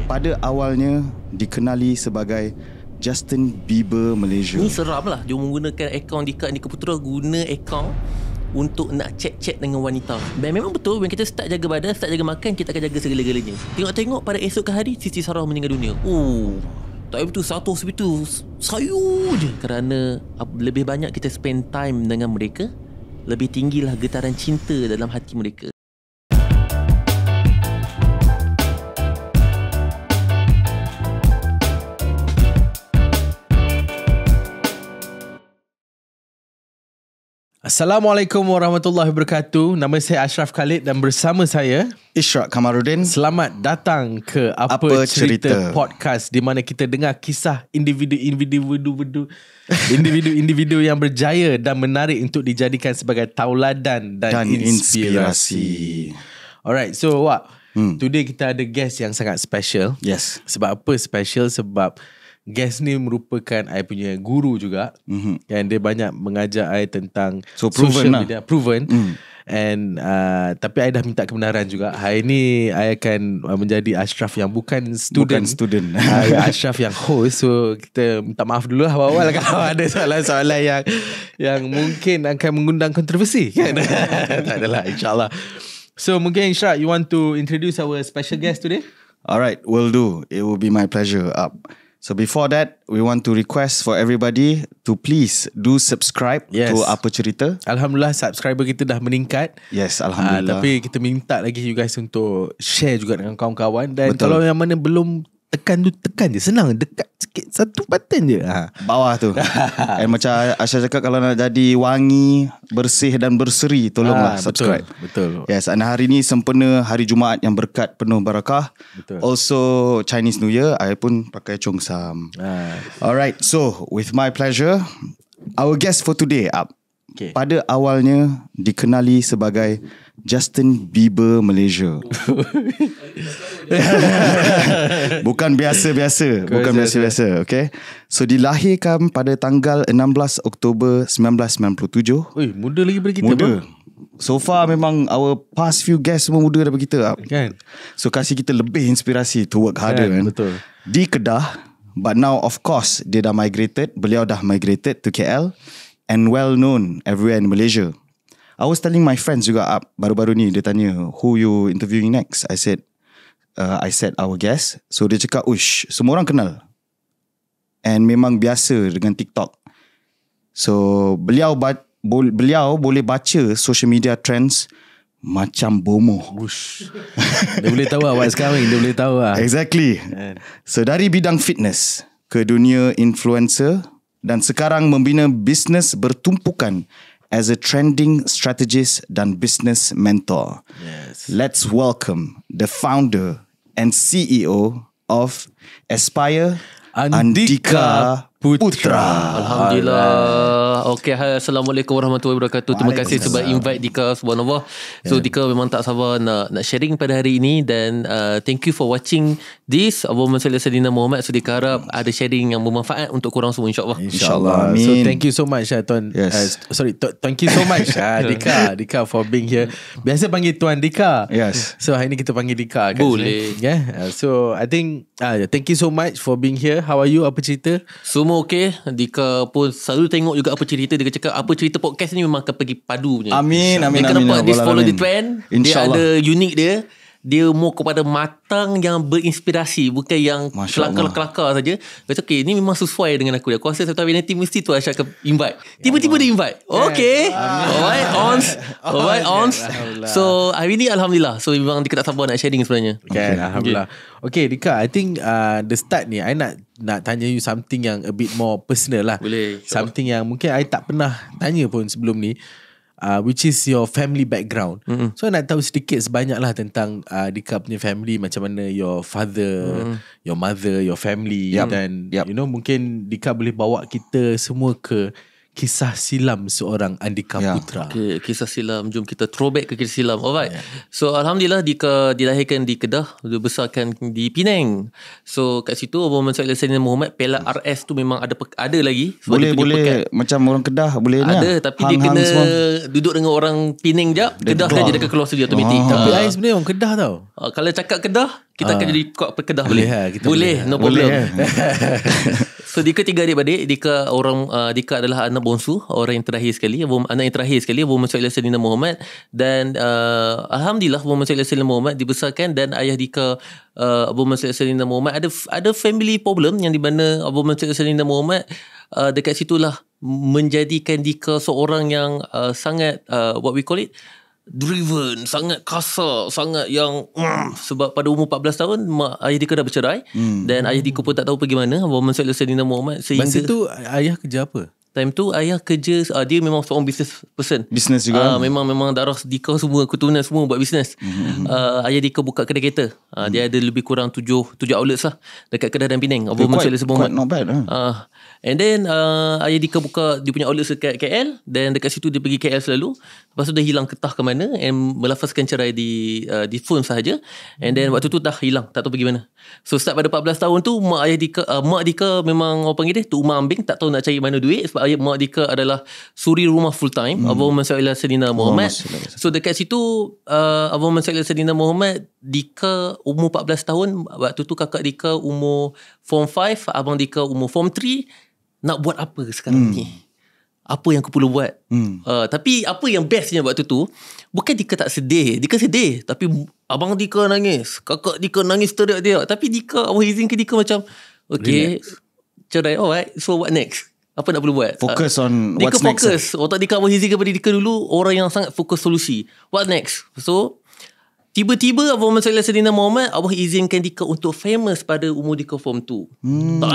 Pada awalnya dikenali sebagai Justin Bieber Malaysia. Ni seram lah. Dia menggunakan akaun Dika Andika Putra, guna akaun untuk nak chat-chat dengan wanita. Dan memang betul, when kita start jaga badan, start jaga makan, kita akan jaga segala-galanya. Tengok-tengok pada esok hari Siti Sarah meninggal dunia. Tak betul, satu hospital sayu je. Kerana lebih banyak kita spend time dengan mereka, lebih tinggilah getaran cinta dalam hati mereka. Assalamualaikum warahmatullahi wabarakatuh. Nama saya Ashraf Khalid dan bersama saya Ishraq Kamaruddin. Selamat datang ke Apa Cerita Podcast, di mana kita dengar kisah individu yang berjaya dan menarik untuk dijadikan sebagai tauladan dan inspirasi. Alright, so Wak, today kita ada guest yang sangat special. Yes. Sebab apa special? Sebab guest ni merupakan I punya guru juga. Yang dia banyak mengajar I tentang social media. Proven. And tapi I dah minta kebenaran juga. Hari ni I akan menjadi Ashraf yang bukan student. Ashraf yang host. So kita minta maaf dulu awal-awal kalau ada soalan-soalan yang mungkin akan mengundang kontroversi kan? Tak adalah, insyaAllah. So mungkin Ishraq, you want to introduce our special guest today? Alright, will do. It will be my pleasure. So before that, we want to request for everybody to please do subscribe to Apa Cerita. Alhamdulillah, subscriber kita dah meningkat. Yes, Alhamdulillah. Tapi kita minta lagi you guys untuk share juga dengan kawan-kawan. Dan kalau yang mana belum tekan tu, tekan je. Senang, dekat sikit, satu button je. Bawah tu. And macam Asya cakap, kalau nak jadi wangi, bersih dan berseri, tolonglah subscribe. Betul. Yes, and hari ni sempena hari Jumaat yang berkat penuh barakah. Betul. Also Chinese New Year, I pun pakai Cheongsam. Alright, so with my pleasure, our guest for today pada awalnya dikenali sebagai Justin Bieber Malaysia. Bukan biasa-biasa. Okay. So dilahirkan pada tanggal 16 Oktober 1997. Muda lagi daripada kita. Muda. So far memang our past few guests semua muda daripada kita. Kan? So kasih kita lebih inspirasi to work harder. Kan? Betul. Di Kedah, but now of course dia dah migrated. Beliau dah migrated to KL and well known everywhere in Malaysia. I was telling my friends juga baru-baru ni, dia tanya, who you interviewing next? I said our guest. So dia cakap, semua orang kenal. And memang biasa dengan TikTok. So beliau boleh baca social media trends macam bomoh. Dia boleh tahu what's coming. Dia boleh tahu Exactly. So dari bidang fitness ke dunia influencer, dan sekarang membina bisnes bertumpukan as a trending strategist dan business mentor. Yes. Let's welcome the founder and CEO of Aspire, Andika Putra. Alhamdulillah. Okay, Assalamualaikum warahmatullahi wabarakatuh. Terima kasih sebab invite Dika, subhanallah. So Dika memang tak sabar nak sharing pada hari ini. Dan thank you for watching this. Allahumma salli ala sayyidina Muhammad. So Dika harap ada sharing yang bermanfaat untuk korang semua, insyaAllah. InsyaAllah. So thank you so much Tuan. Thank you so much Dika for being here. Biasa panggil Tuan Dika. Yes. So hari ni kita panggil Dika kan? Boleh. So I think thank you so much for being here. How are you? Apa cerita? Semua okey. Dika pun selalu tengok juga Apa Cerita. Dia cakap Apa Cerita podcast ni memang akan pergi padu punya. Amin. Dia nampak dia follow the trend. Dia ada unik dia. Dia more kepada matang yang berinspirasi, bukan yang kelakar-kelakar saja. Kata okay, ni memang sesuai dengan aku. Aku rasa satu hari nanti mesti tu Aisyah akan invite. Tiba-tiba dia invite. Okay. Alright, on. So hari ni Alhamdulillah. So memang Dika tak sabar nak sharing sebenarnya. Alhamdulillah. Okay Dika, I think the start ni I nak tanya you something yang a bit more personal lah. Boleh. Something yang mungkin I tak pernah tanya pun sebelum ni. Which is your family background. So nak tahu sedikit sebanyak lah tentang Dika punya family. Macam mana your father, your mother, your family. Dan you know, mungkin Dika boleh bawa kita semua ke kisah silam seorang Andika Putra. Okay, kisah silam. Jom kita throwback ke kisah silam. Alright. So Alhamdulillah Dika dilahirkan di Kedah, dibesarkan di Penang. So kat situ Abang Muhammad Sayyidina Muhammad Pelat RS tu memang ada lagi. So, boleh macam orang Kedah boleh ni. Ada tapi dia kena duduk dengan orang Penang jap. Kedah kan dia keluar sendiri automatik. Tapi I sebenarnya orang Kedah tau. Kalau cakap Kedah, kita akan jadi kuat Kedah boleh. Boleh, no boleh. problem. So Dika 3 adik-beradik. Dika adalah anak bongsu, orang yang terakhir sekali, anak yang terakhir sekali, Abu Muhammad Sayyidina Muhammad. Dan Alhamdulillah Abu Muhammad Sayyidina Muhammad dibesarkan, dan ayah Dika Abu Muhammad Sayyidina Muhammad ada family problem yang di mana Abu Muhammad Sayyidina Muhammad dekat situlah menjadikan Dika seorang yang sangat what we call it, driven, sangat kasar, sangat yang sebab pada umur 14 tahun ayah Dika dah bercerai, dan ayah Dika pun tak tahu pergi mana Abu Muhammad Sayyidina Muhammad. Sehingga masa tu ayah kerja apa? Time tu ayah kerja, dia memang seorang business person. Business juga. Memang darah Dika semua, keturunan semua buat business. Ayah Dika buka kedai kereta. Dia ada lebih kurang 7 outlets lah dekat Kedah dan Penang. Abu Muhammad Sayyidina Muhammad. Not bad. And then ayah Dika buka dia punya outlet dekat KL, dan dekat situ dia pergi KL selalu. Lepas tu dia hilang ketah ke mana, and melafazkan cerai di phone sahaja. And then waktu tu dah hilang, tak tahu pergi mana. So start pada 14 tahun tu mak Dika memang orang panggil dia tu Umar Ambing, tak tahu nak cari mana duit sebab mak Dika adalah suri rumah full time. Abu Muhammad Sayyidina Muhammad. So dekat situ Abu Muhammad Sayyidina Muhammad, Dika umur 14 tahun. Waktu tu kakak Dika umur form 5, abang Dika umur form 3. Nak buat apa sekarang ni? Apa yang aku perlu buat? Tapi apa yang bestnya waktu tu, bukan Dika tak sedih. Dika sedih, tapi abang Dika nangis, kakak Dika nangis teriak-teriak. Tapi Dika, Allah izin ke Dika macam, okay, cerai, alright, so what next? Apa nak perlu buat? Fokus on Dika what's next. fokus. Otak Dika Allah izin kepada Dika dulu orang yang sangat fokus solusi. What next? So tiba-tiba Abu Muhammad Sayyidina Muhammad, Allah izinkan Dika untuk famous pada umur Dika form 2.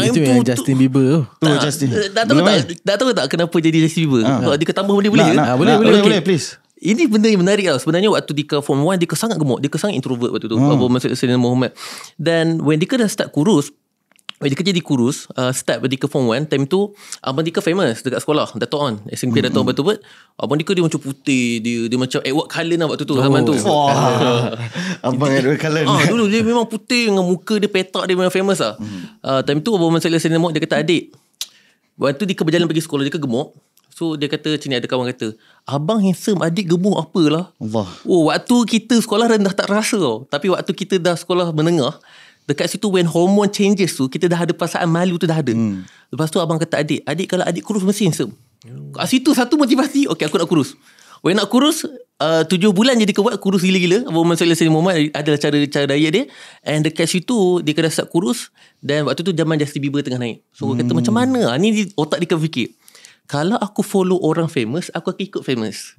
Itu yang Justin Bieber tu. Justin. Tak tahu tak kenapa jadi Justin Bieber? Kalau Dika tambah boleh ke? Boleh, please. Ini benda yang menarik tau. Sebenarnya waktu Dika form 1, Dika sangat gemuk. Dika sangat introvert waktu tu. Abu Muhammad Sayyidina Muhammad. Dan when Dika dah start kurus, Dika jadi kurus, start Dika form 1, time tu abang Dika famous dekat sekolah, Dato' On, SMP Dato' On betul-betul. Abang Dika dia macam putih, dia macam Edward Cullen lah waktu tu, zaman tu. Abang Edward Cullen. Dulu dia memang putih dengan muka dia petak, dia memang famous lah. Time tu Abang Sayyidina Muhammad dia kata, adik, waktu Dika berjalan pergi sekolah, Dika gemuk. So dia kata, sini ada kawan kata, abang handsome, adik gemuk apalah. Allah. Waktu kita sekolah rendah tak rasa tau. Tapi waktu kita dah sekolah menengah, dekat situ when hormone changes tu, kita dah ada perasaan malu tu dah ada. Lepas tu abang kata, adik kalau adik kurus mesti handsome. Kat situ satu motivasi, okay aku nak kurus. When nak kurus 7 bulan jadi buat kurus gila-gila. Abu Muhammad Sayyidina Muhammad adalah cara diet dia. And dekat situ dia kena start kurus. Dan waktu tu zaman Justin Bieber tengah naik. So kata macam mana? Ni otak dia fikir, kalau aku follow orang famous, aku akan ikut famous.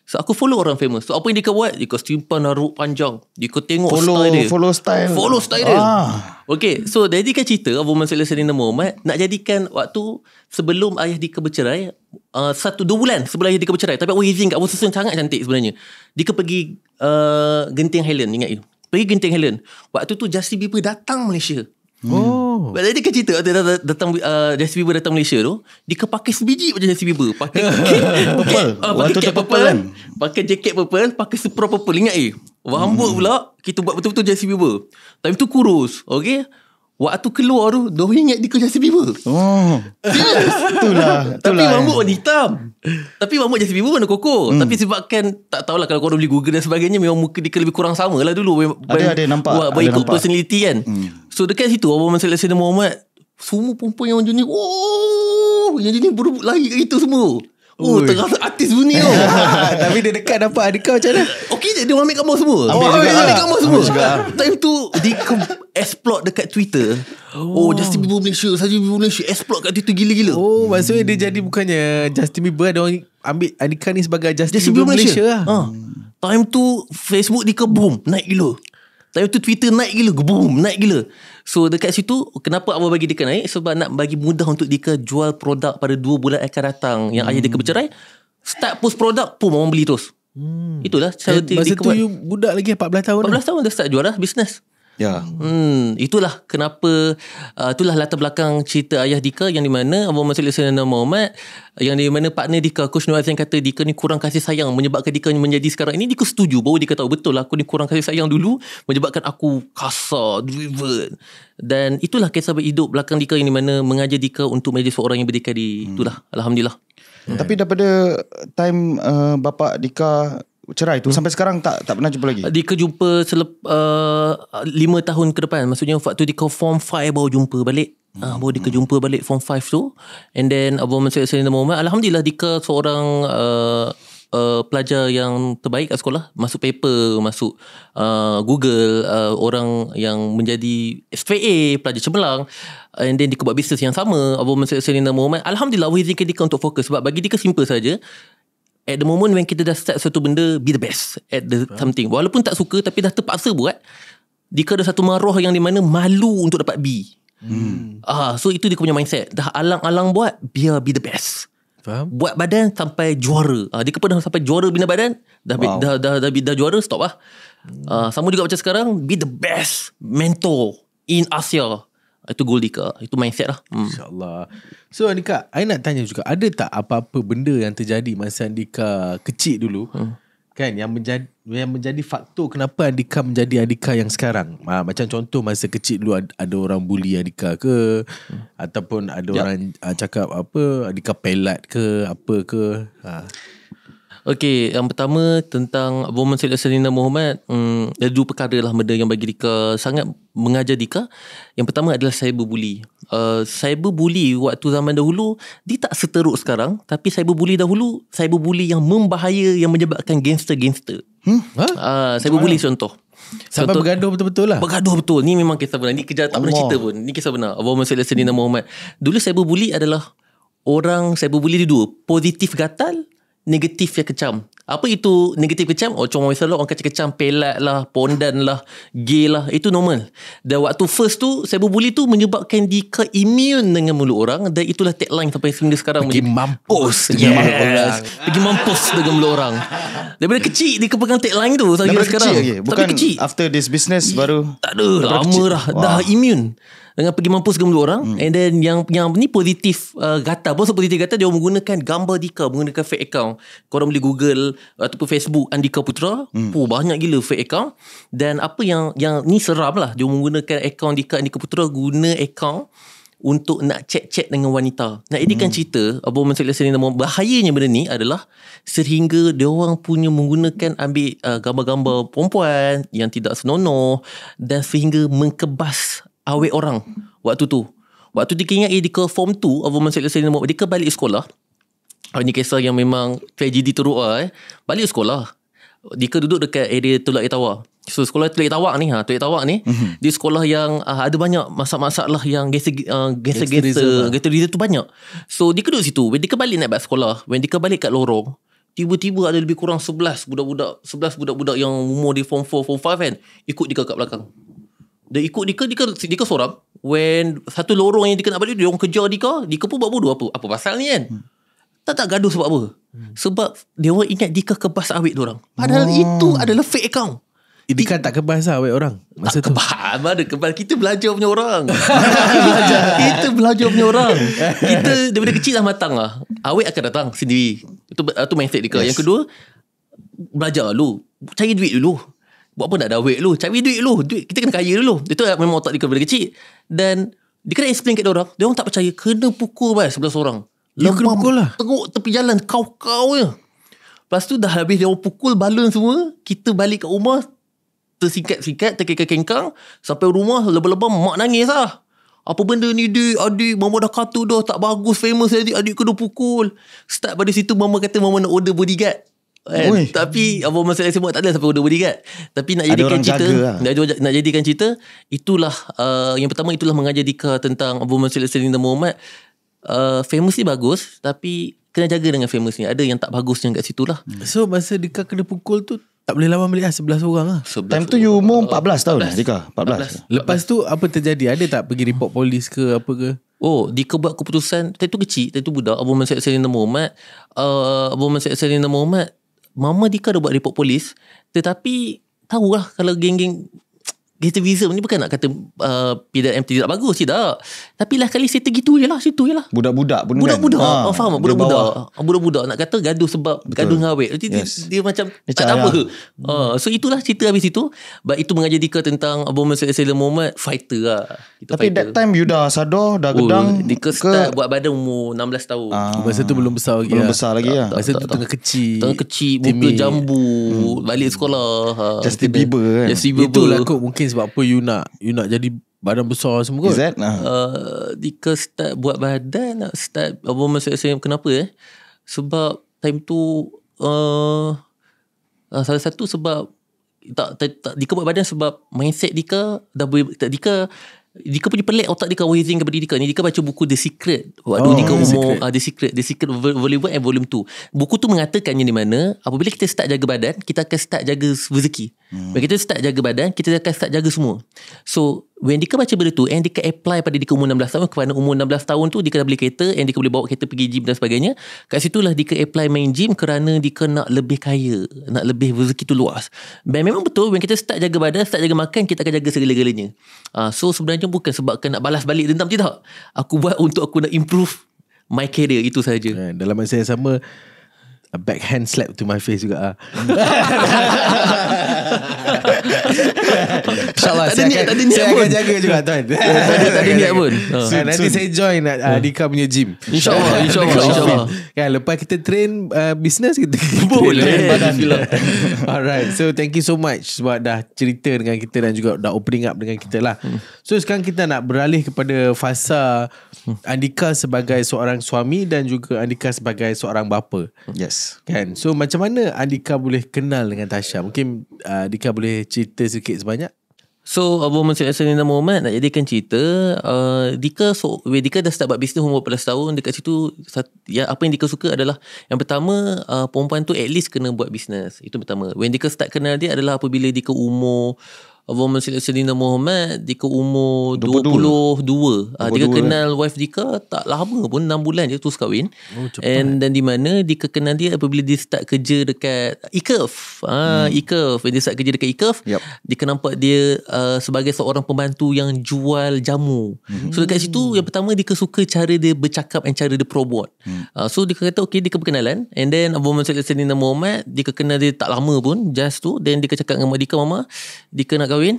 So aku follow orang famous. So apa yang dia buat? Dia simpan rambut panjang. Dia tengok style dia. Follow style dia. Okay, so jadi kan cerita Abu Muhammad Sayyidina Muhammad nak jadikan waktu sebelum ayah Dika bercerai, 1-2 bulan sebelum ayah Dika bercerai. Tapi Allah izin kat Abu Susun sangat cantik sebenarnya. Dika pergi Genting Highland, ingat itu. Pergi Genting Highland. Waktu tu Justin Bieber datang Malaysia. Jadi dia cerita datang Justin Bieber datang Malaysia tu, dia pakai sebiji macam Justin Bieber, pakai pakai purple, pakai jaket purple, pakai sepro purple, ingat rambut pula kita buat betul-betul Justin Bieber. Time tu kurus, okay. Waktu keluar tu, dah ingat dia ke Justin Bieber. Itulah. Tapi rambut warna hitam. Tapi rambut Justin Bieber warna koko. Tapi sebabkan tak tahulah kalau korang beli Google dan sebagainya, memang muka dia lebih kurang sama lah dulu. Ada nampak. Ikut personality kan. So dekat situ Abu Muhammad Sayyidina Muhammad, semua perempuan yang macam ni, yang jenis berebut lari kat kita semua. Terasa artis bunyi tau. Tapi dia dekat nampak Adika macam mana? Okay, dia orang ambil gambar semua. Ambil gambar semua. Time tu dia explode dekat Twitter. Justin Bieber Malaysia, Justin Bieber Malaysia, explode kat Twitter gila-gila. Maksudnya dia jadi bukannya Justin Bieber, ada orang ambil Adika ni sebagai Justin Bieber Malaysia lah. Time tu Facebook dia boom, naik gila. Time tu Twitter naik gila, boom, naik gila. So dekat situ, kenapa Allah bagi Dika naik? Sebab nak bagi mudah untuk Dika jual produk pada 2 bulan akan datang. Yang ayah Dika bercerai, start post produk, orang beli terus. Itulah cara Masa tu you budak lagi 14 tahun 14 tahun dah start jual lah, business. Itulah kenapa itulah latar belakang cerita ayah Dika, yang di mana Abang Masyid Sayyidina Muhammad, yang di mana partner Dika, Coach Nur Azlan, kata Dika ni kurang kasih sayang menyebabkan Dika menjadi sekarang ini. Dika setuju bahawa Dika tahu betul aku ni kurang kasih sayang dulu menyebabkan aku kasar, driven. Dan itulah kisah hidup belakang Dika, yang di mana mengajar Dika untuk menjadi seorang yang berdikari. Itulah, Alhamdulillah. Tapi daripada time bapa Dika cerai tu sampai sekarang tak pernah jumpa lagi. Dika jumpa 5 tahun ke depan. Maksudnya waktu Dika form 5 baru jumpa balik. Baru Dika jumpa balik form 5 tu. And then Abang Masyid Sayyidina Muhammad, Alhamdulillah Dika seorang pelajar yang terbaik kat sekolah. Masuk paper, masuk Google, orang yang menjadi SPA, pelajar cemerlang. And then Dika buat bisnes yang sama. Abang Masyid Sayyidina Muhammad, Alhamdulillah Allah izinkan Dika untuk fokus. Sebab bagi Dika simple saja. At the moment when kita dah start satu benda, be the best at the something. Walaupun tak suka tapi dah terpaksa buat, Dika ada satu maruah yang di mana malu untuk dapat B. So itu dia punya mindset. Dah alang-alang buat, biar be the best. Faham? Buat badan sampai juara. Dika pernah sampai juara bina badan. Dah juara, stop lah. Sama juga macam sekarang, be the best mentor in Asia. Itu goal Dika. Itu mindset lah. InsyaAllah. So Andika, I nak tanya juga, ada tak apa-apa benda yang terjadi masa Andika kecil dulu, kan, yang menjadi faktor kenapa Andika menjadi Andika yang sekarang? Macam contoh masa kecil dulu ada orang bully Andika ke, ataupun ada orang cakap apa, Andika pelat ke, apa ke? Okey, yang pertama tentang Abang Masyid Sayyidina Muhammad, ada dua perkara lah benda yang bagi Dika sangat mengajar Dika. Yang pertama adalah cyberbully. Cyberbully waktu zaman dahulu dia tak seteruk sekarang, tapi cyberbully dahulu, cyberbully yang membahaya, yang menyebabkan gangster-gangster. Cyberbully contoh. Sampai bergaduh betul-betul lah. Bergaduh betul. Ni memang kisah benar. Ni kerja tak pernah cerita pun. Ni kisah benar. Abang Masyid Sayyidina Muhammad. Dulu cyberbully adalah orang, cyberbully dia dua. Positif gatal, negatif yang kecam. Apa itu negatif kecam? Cuma misalnya orang kecam pelat lah, pondan lah, gay lah. Itu normal. Dan waktu first tu, cyberbully tu menyebabkan Dika immune dengan mulut orang. Dan itulah tagline sampai sehingga sekarang. Pergi mampus dengan mulut orang. Pergi mampus dengan mulut orang. Daripada kecil Dika pegang tagline tu sampai sekarang. Bukan kecil. After this business baru. Tak ada. Lama dah. Dah immune dengan pergi mampus dengan mulut orang. And then yang ni positif gatal. Bos positif gatal, dia menggunakan gambar Dika, menggunakan fake account. Korang boleh Google ataupun Facebook Andika Putra. Banyak gila fake account. Dan apa yang ni seram lah, dia menggunakan account Dika Andika Putra, guna account untuk nak chat-chat dengan wanita. Nak editkan cerita, Abang Masyid Sayyidina Muhammad, bahayanya benda ni adalah sehingga dia orang punya menggunakan ambil gambar-gambar perempuan yang tidak senonoh, dan sehingga mengkebas awet orang waktu tu. Waktu Dika ingat Dika form 2, Abang Masyid Sayyidina Muhammad, Dika balik sekolah. Ini kisah yang memang tragedi teruk lah. Balik sekolah, Dika duduk dekat area Teluk Tawak. So sekolah Teluk Tawak ni, di sekolah yang ada banyak masak-masak lah, yang gangster tu banyak. So Dika duduk situ. When Dika balik naik balik sekolah, when Dika balik kat lorong, tiba-tiba ada lebih kurang 11 budak-budak yang umur di form 4, form 5 kan, ikut Dika kat belakang. Dia ikut Dika seorang. When satu lorong yang Dika nak balik, dia orang kejar Dika pun buat bodoh. Apa pasal ni kan? Tak gaduh sebab apa? Sebab dia orang ingat Dika kebas awet diorang. Padahal itu adalah fake account. Dika tak kebas awet orang masa tak tu. Mana kebas? Kita belajar punya orang. Kita belajar punya orang. Kita daripada kecil dah matang lah. Awet akan datang sendiri. Itu mindset Dika. Yang kedua, belajar dulu. Cari duit dulu. Buat apa nak ada awet dulu? Cari duit dulu. Kita kena kaya dulu. Itu memang otak Dika daripada kecil. Dan Dika dah explain kat diorang. Diorang tak percaya. Kena pukul 11 orang. Kena pukul lah. Teruk tepi jalan. Kau je. Lepas tu dah habis dia orang pukul balon semua. Kita balik kat rumah, tersingkat-singkat, terkengkang-kengkang. Sampai rumah, lebar-lebar mak nangis lah. Apa benda ni adik mama dah kata dah tak bagus, famous adik kena pukul. Start pada situ mama kata mama nak order bodyguard. Tapi Abang Masyid semua tak ada sampai order bodyguard. Tapi nak jadikan cerita lah. Nak jadikan cerita, itulah yang pertama, itulah mengajar Dika tentang Abang Masyid Sayyidina Muhammad. Famous ni bagus, tapi kena jaga dengan famous ni. Ada yang tak bagusnya kat situ lah. So masa Dika kena pukul tu, tak boleh lawan balik 11 orang lah. Time tu you umur 14 tahun Dika? 14. Lepas tu apa terjadi? Ada tak pergi report polis ke apa ke? Dika buat keputusan. Time tu kecil, time tu budak, Abang Masyid Sayyidina Muhammad. Abang Masyid Sayyidina Muhammad, mama Dika dah buat report polis. Tetapi tahulah kalau geng-geng Gativism ni bukan nak kata PDM tidak bagus, tidak. Tapi lah kali settle gitu je lah, situ je lah. Budak-budak pun Budak-budak kan. faham tak? Budak-budak nak kata gaduh sebab gaduh dengan awet. Dia macam tak ada apa. So itulah cerita habis itu. But itu mengajar Dika tentang Abu Muhammad Sayyid Muhammad, fighter lah. Tapi fighter. that time you dah sadar, dah gedang Dika start buat badan umur 16 tahun. Masa tu belum besar lagi. Belum besar lagi lah. Masa tu tengah kecil. Muka jambu, balik sekolah. Justin Bieber kan. Justin Bieber. Itulah kot mungkin sebab apa you nak jadi badan besar semua kot. Is that? Dika start buat badan, nak start Abu Muhammad Sayyid Kenapa sebab time tu salah satu sebab tak Dika buat badan sebab mindset Dika dah boleh, Dika punya pelik otak Dika wazing kepada Dika ni. Dika baca buku The Secret waktu Dika umur The Secret Volume 1 and Volume 2. Buku tu mengatakannya di mana apabila kita start jaga badan, kita akan start jaga rezeki. Bila kita start jaga badan, kita akan start jaga semua. So when Dika baca benda tu and Dika apply pada Dika umur 16 tahun, kerana umur 16 tahun tu Dika dah beli kereta and Dika boleh bawa kereta pergi gym dan sebagainya. Kat situlah Dika apply main gym kerana Dika nak lebih kaya, nak lebih rezeki tu luas. Dan memang betul when kita start jaga badan, start jaga makan, kita akan jaga segala-galanya. So sebenarnya bukan sebabkan nak balas balik dendam, tidak. Aku buat untuk aku nak improve my career, itu saja. Dalam masa yang sama, a backhand slap to my face juga. InsyaAllah saya akan jaga juga tuan. Tak ada niat pun. Nanti saya join Dika punya gym. InsyaAllah. Kan lepas kita train business, kita boleh. Alright, so thank you so much sebab dah cerita dengan kita dan juga dah opening up dengan kita lah. So sekarang kita nak beralih kepada fasa Andika sebagai seorang suami dan juga Andika sebagai seorang bapa. Yes. Kan. So macam mana Andika boleh kenal dengan Tasha? Mungkin Andika boleh cerita sedikit sebanyak. So Abu Muhammad Sayyid Muhammad nak jadikan cerita, Dika dah start buat bisnes umur 14 tahun. Dekat situ apa yang Dika suka adalah, yang pertama, perempuan tu at least kena buat bisnes. Itu pertama. When Dika start kenal dia adalah apabila Dika umur Abu Muhammad Sayyid Muhammad, Dika umur 22. Dika kenal wife Dika tak lama pun, 6 bulan je terus kahwin. And dan di mana Dika kenal dia apabila dia start kerja dekat e-curve. E-curve. Dia start kerja dekat e-curve, Dika nampak dia sebagai seorang pembantu yang jual jamu. So dekat situ yang pertama Dika suka cara dia bercakap dan cara dia pro-buat. So Dika kata okay, Dika berkenalan. And then Abu Muhammad Sayyid Muhammad, Dika kenal dia tak lama pun, just tu. Then Dika cakap dengan mak Dika, mama, Dika nak kahwin.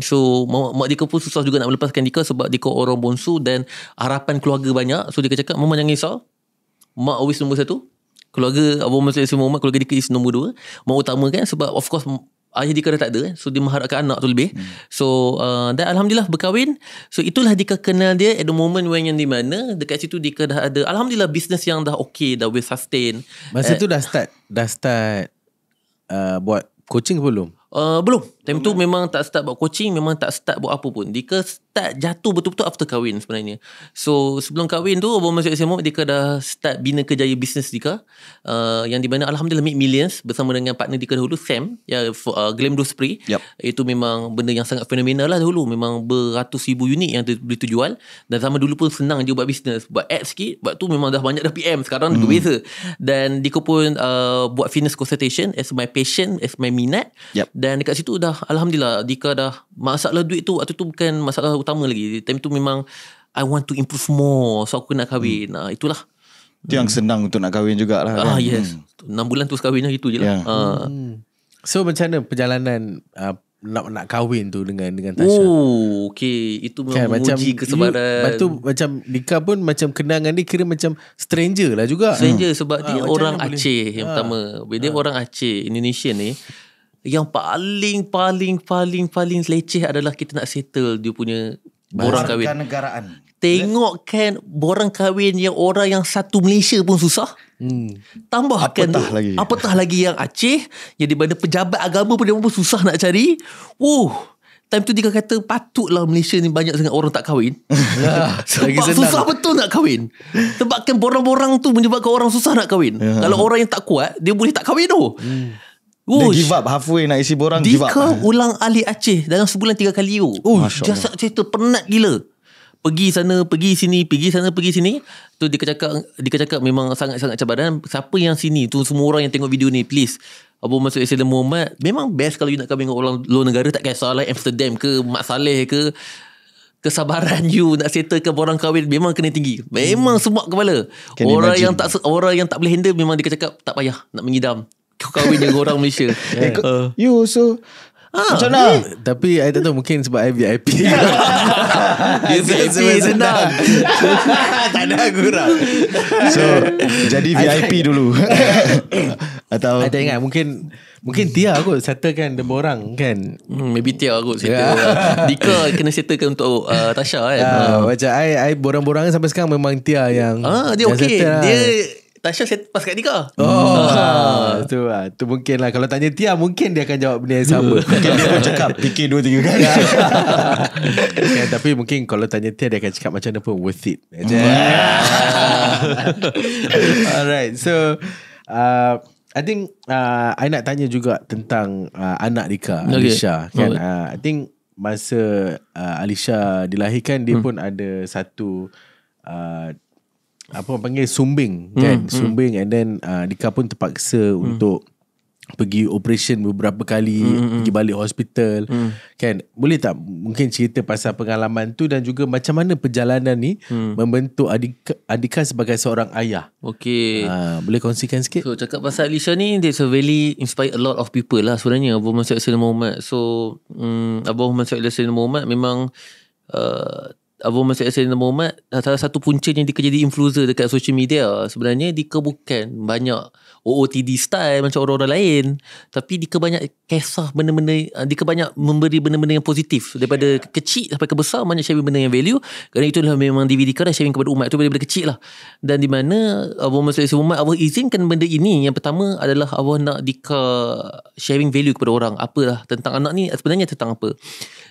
So mak Dika pun susah juga nak melepaskan Dika sebab Dika orang bonsu dan harapan keluarga banyak. So Dika cakap, mama jangan risau, mak always nombor 1. Keluarga Abu Muhammad Sayyid Muhammad, keluarga Dika is nombor 2. Mak utama kan, sebab of course ayah Dika dah tak ada kan. So dia mengharapkan anak tu lebih. So dan Alhamdulillah berkahwin. So itulah Dika kenal dia at the moment when yang di mana dekat situ Dika dah ada Alhamdulillah business yang dah okay, dah well sustain. Masa tu dah start buat coaching ke belum? Belum. Time tu memang tak start buat coaching, memang tak start buat apa pun. Dika start jatuh betul-betul after kahwin sebenarnya. So sebelum kahwin tu Abu Muhammad Sayyid Dika dah start bina kerjaya bisnes Dika, yang di mana Alhamdulillah make millions bersama dengan partner Dika dahulu, Sam, Glam Glow Spray. Itu memang benda yang sangat fenomenal lah dahulu. Memang beratus ribu unit yang boleh terjual. Dan zaman dulu pun senang je buat bisnes. Buat ads sikit, buat tu memang dah banyak dah PM. Sekarang dah beza. Dan Dika pun buat fitness consultation as my passion, as my minat. Dan dekat situ dah Alhamdulillah Dika dah, masalah duit tu waktu tu bukan masalah utama lagi. Time tu memang I want to improve more, so aku nak kahwin. Itulah. Itu yang senang untuk nak kahwin jugalah kan. Yes. 6 bulan terus kahwin lah, itu je lah. So macam mana perjalanan nak kahwin tu dengan Tasha? Okay. Itu memang menguji kesabaran. Lepas tu macam Dika pun macam kenangan dia kira macam stranger lah juga. Stranger sebab dia orang Aceh yang pertama. Dia orang Aceh, Indonesia ni. Yang paling leceh adalah kita nak settle dia punya borang kahwin. Negaraan. Tengok kan borang kahwin yang orang yang satu Malaysia pun susah. Tambahkan apatah lagi yang Aceh, yang di mana pejabat agama pun dia pun susah nak cari. Time tu dia kata patutlah Malaysia ni banyak sangat orang tak kahwin. Sebab susah betul nak kahwin. Sebabkan borang-borang tu menyebabkan orang susah nak kahwin. Kalau orang yang tak kuat, dia boleh tak kahwin tu. Dia give up halfway nak isi borang, give up. Dika ulang alik Aceh dalam sebulan 3 kali. Jasa cerita penat gila. pergi sana, pergi sini, pergi sana, pergi sini. Tu dia cakap memang sangat-sangat cabaran. Siapa yang sini tu, semua orang yang tengok video ni, please, Abu Mansur Sayyidina Muhammad memang best kalau you nak kahwin dengan orang luar negara. Tak kisahlah Amsterdam ke Mat Saleh ke, kesabaran you nak settlekan orang kahwin memang kena tinggi. Memang semak kepala. Orang yang tak boleh handle memang dia cakap tak payah nak mengidam. Kau kahwin dengan orang Malaysia. You so macam mana? Tapi I tak tahu, mungkin sebab I VIP. Dia VIP senang. Tak ada gurau. So jadi VIP dulu. Atau I tak ingat, mungkin Tia kot settlekan demi orang kan. Maybe Tia kot settle. Dika kena settlekan untuk Tasha kan. Macam I borang-borang sampai sekarang memang Tia yang dia yang okey. settle lah. Dia Tasha set pas kat Dika. Tu mungkin lah. Kalau tanya Tia, mungkin dia akan jawab benda yang sama. mungkin dia pun cakap fikir 2-3 kali. Kan, tapi mungkin kalau tanya Tia, dia akan cakap macam mana pun worth it. Alright, so I think I nak tanya juga tentang anak Dika, Alisha. Kan, I think masa Alisha dilahirkan, dia pun ada satu apa orang panggil sumbing kan, sumbing, and then Dika pun terpaksa untuk pergi operation beberapa kali, pergi balik hospital kan. Boleh tak mungkin cerita pasal pengalaman tu dan juga macam mana perjalanan ni membentuk Dika sebagai seorang ayah? Okay, boleh kongsikan sikit? So cakap pasal Alisha ni, there's a really inspire a lot of people lah sebenarnya. Abu Mansur Sayyidina Muhammad. So Abu Mansur Sayyidina Muhammad memang Abu Mansur Sayyidina Muhammad salah satu puncanya Dika jadi influencer dekat social media. Sebenarnya Dika bukan banyak OOTD style macam orang-orang lain, tapi Dika banyak kisah benda-benda, Dika banyak memberi benda-benda yang positif. Daripada kecil sampai ke besar, banyak sharing benda yang value. Kerana itulah memang DVD Dika dah sharing kepada umat tu daripada kecil lah. Dan di mana Abu Mansur Sayyidina Muhammad, Allah izinkan benda ini. Yang pertama adalah Allah nak Dika sharing value kepada orang. Apalah tentang anak ni sebenarnya tentang apa.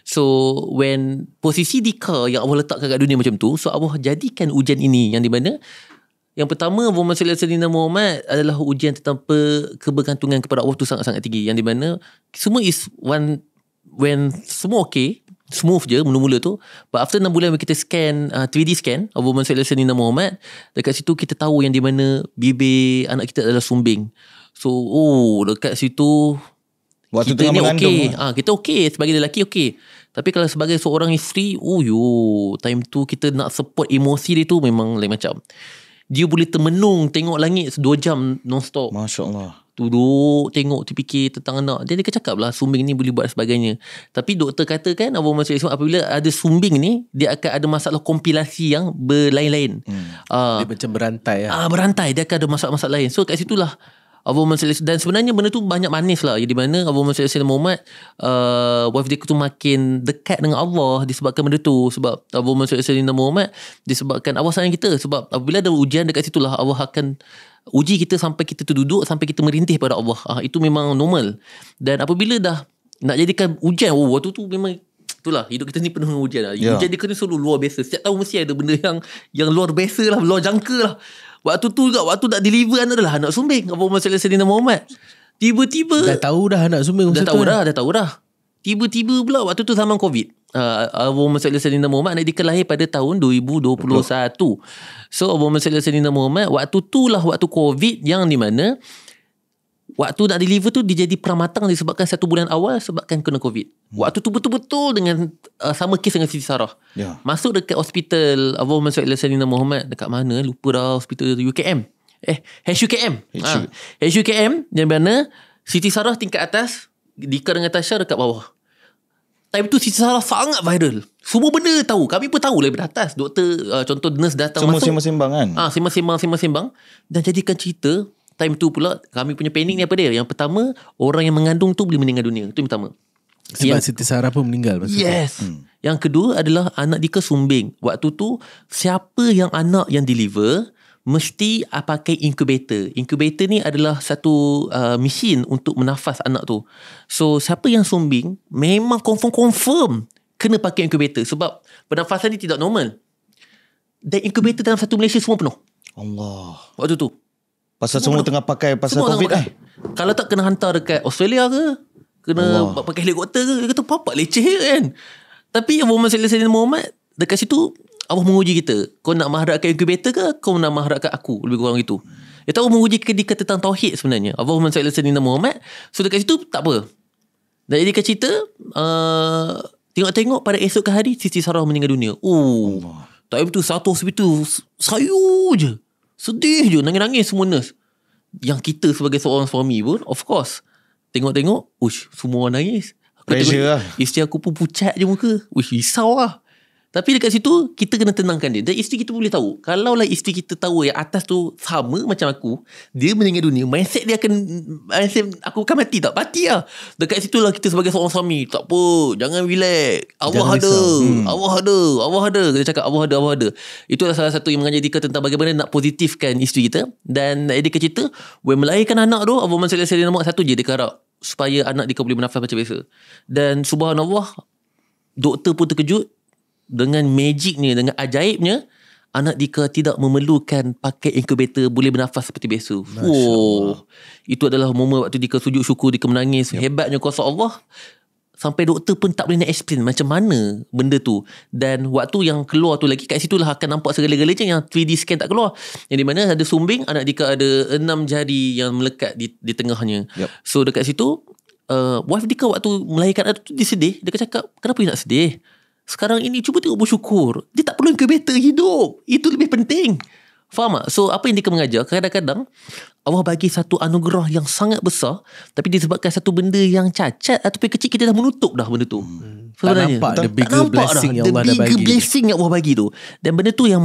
So when posisi Dika yang Allah letakkan kat dunia macam tu, so Allah jadikan ujian ini yang di mana yang pertama, Abu Mansur Sayyidina Muhammad adalah ujian tentang kebergantungan kepada Allah tu sangat-sangat tinggi. Yang di mana semua is one, when semua okay, smooth je mula-mula tu, but after 6 bulan kita scan 3D scan Abu Mansur Sayyidina Muhammad, dekat situ kita tahu yang di mana bibir anak kita adalah sumbing. So dekat situ waktu kita tengah ni mengandung okay. Kita okay sebagai lelaki okay. Tapi kalau sebagai seorang isteri, time tu kita nak support emosi dia tu memang lain macam. Dia boleh termenung tengok langit 2 jam non-stop. Masya Allah. Duduk tengok, terfikir tentang anak. Dia cakap lah sumbing ni boleh buat sebagainya. Tapi doktor katakan Abu Mansur apabila ada sumbing ni, dia akan ada masalah kompilasi yang berlain-lain. Dia macam berantai lah. Berantai, dia akan ada masalah-masalah lain. So kat situlah Abu Mansur, dan sebenarnya benda tu banyak manis lah. Di mana Abu Mansur Muhammad wife dia tu makin dekat dengan Allah disebabkan benda tu. Sebab Abu Mansur Muhammad disebabkan Allah sayang kita. Sebab apabila ada ujian, dekat situlah Allah akan uji kita sampai kita terduduk, sampai kita merintih pada Allah. Itu memang normal. Dan apabila dah nak jadikan ujian, waktu tu memang itulah, hidup kita ni penuh dengan ujian lah. Ujian dia kena selalu luar biasa. Setiap tahun mesti ada benda yang luar biasa lah, luar jangka lah. Waktu tu juga, waktu nak deliver anak adalah anak sumbing Abu Mansur Sayyidina Muhammad. Tiba-tiba dah tahu dah anak sumbing. Dah tahu dah. Tiba-tiba pula waktu tu zaman COVID, Abu Mansur Sayyidina Muhammad anak dia lahir pada tahun 2021. So Abu Mansur Sayyidina Muhammad waktu tu lah waktu COVID, yang di mana waktu nak deliver tu dia jadi pramatang disebabkan 1 bulan awal sebabkan kena COVID. Waktu tu betul-betul dengan sama kes dengan Siti Sarah. Masuk dekat hospital Abu Mansur Sayyidina Muhammad, dekat mana lupa dah, hospital UKM. HUKM. HUKM yang mana Siti Sarah tingkat atas, Dika dengan Tasha dekat bawah. Time tu Siti Sarah sangat viral. Semua benda tahu. Kami pun tahu lah daripada atas. Doktor, contoh nurse datang semua masuk. Semua sembang kan? Sembang. Dan jadikan cerita. Time tu pula kami punya panik ni apa dia? Yang pertama, orang yang mengandung tu boleh meninggal dunia. Itu yang pertama. Sebab Siti Sarah pun meninggal. Yes. Yang kedua adalah anak Dika sumbing. Waktu tu siapa yang anak yang deliver mesti pakai incubator. Incubator ni adalah satu mesin untuk menafas anak tu. So siapa yang sumbing memang confirm kena pakai incubator. Sebab pernafasan ni tidak normal. Dan incubator dalam satu Malaysia semua penuh. Allah. Waktu tu pasal semua tengah pakai pasal semua COVID Kalau tak kena hantar dekat Australia ke, kena pakai helikopter ke, dia kata papa leceh kan. Tapi Abu Mansur Sayyidina Muhammad dekat situ Allah menguji kita. Kau nak mengharapkan incubator ke, kau nak mengharapkan aku? Lebih kurang itu. Dia tahu menguji kita tentang tauhid sebenarnya. Allahumma salli ala sayyidina Muhammad. So dekat situ tak apa. Dan jadi kat cerita, tengok-tengok pada esok hari Siti Sarah meninggal dunia. Time tu satu hospital sayu je, sedih je, nangis-nangis semua nurse. Yang kita sebagai seorang suami pun, of course, tengok-tengok, semua orang nangis. Pressure lah. Isteri aku pun pucat je muka. Risau lah. Tapi dekat situ kita kena tenangkan dia. Dan isteri kita boleh tahu. Kalau lah isteri kita tahu yang atas tu sama macam aku, dia meninggal dunia, mindset dia akan, aku akan mati tak? Mati lah. Dekat situ lah kita sebagai seorang suami, tak apa, jangan relax. Allah ada. Allah ada. Kita cakap Allah ada. Itulah salah satu yang mengajar kita tentang bagaimana nak positifkan isteri kita. Dan dia cerita, when melahirkan anak tu, Allahumma salli ala sayyidina Muhammad, satu je dia harap, supaya anak dia boleh bernafas macam biasa. Dan subhanallah, doktor pun terkejut. Dengan magicnya, dengan ajaibnya, anak Dika tidak memerlukan pakai incubator, boleh bernafas seperti biasa. Itu adalah momen waktu Dika sujud syukur, Dika menangis. Hebatnya kuasa Allah. Sampai doktor pun tak boleh nak explain macam mana benda tu. Dan waktu yang keluar tu lagi, kat situ lah akan nampak segala-galanya yang 3D scan tak keluar. Yang di mana ada sumbing, anak Dika ada 6 jari yang melekat di tengahnya. So dekat situ, wife Dika waktu melahirkan anak tu, dia sedih. Dia cakap, kenapa dia nak sedih? Sekarang ini cuba tengok bersyukur. Dia tak perlu incubator, hidup. Itu lebih penting. Faham tak? So apa yang dia mengajar, kadang-kadang Allah bagi satu anugerah yang sangat besar, tapi disebabkan satu benda yang cacat ataupun kecil, kita dah menutup dah benda tu. Sebenarnya tak nampak the bigger blessing yang Allah dah bagi. The bigger blessing yang Allah bagi tu. Dan benda tu yang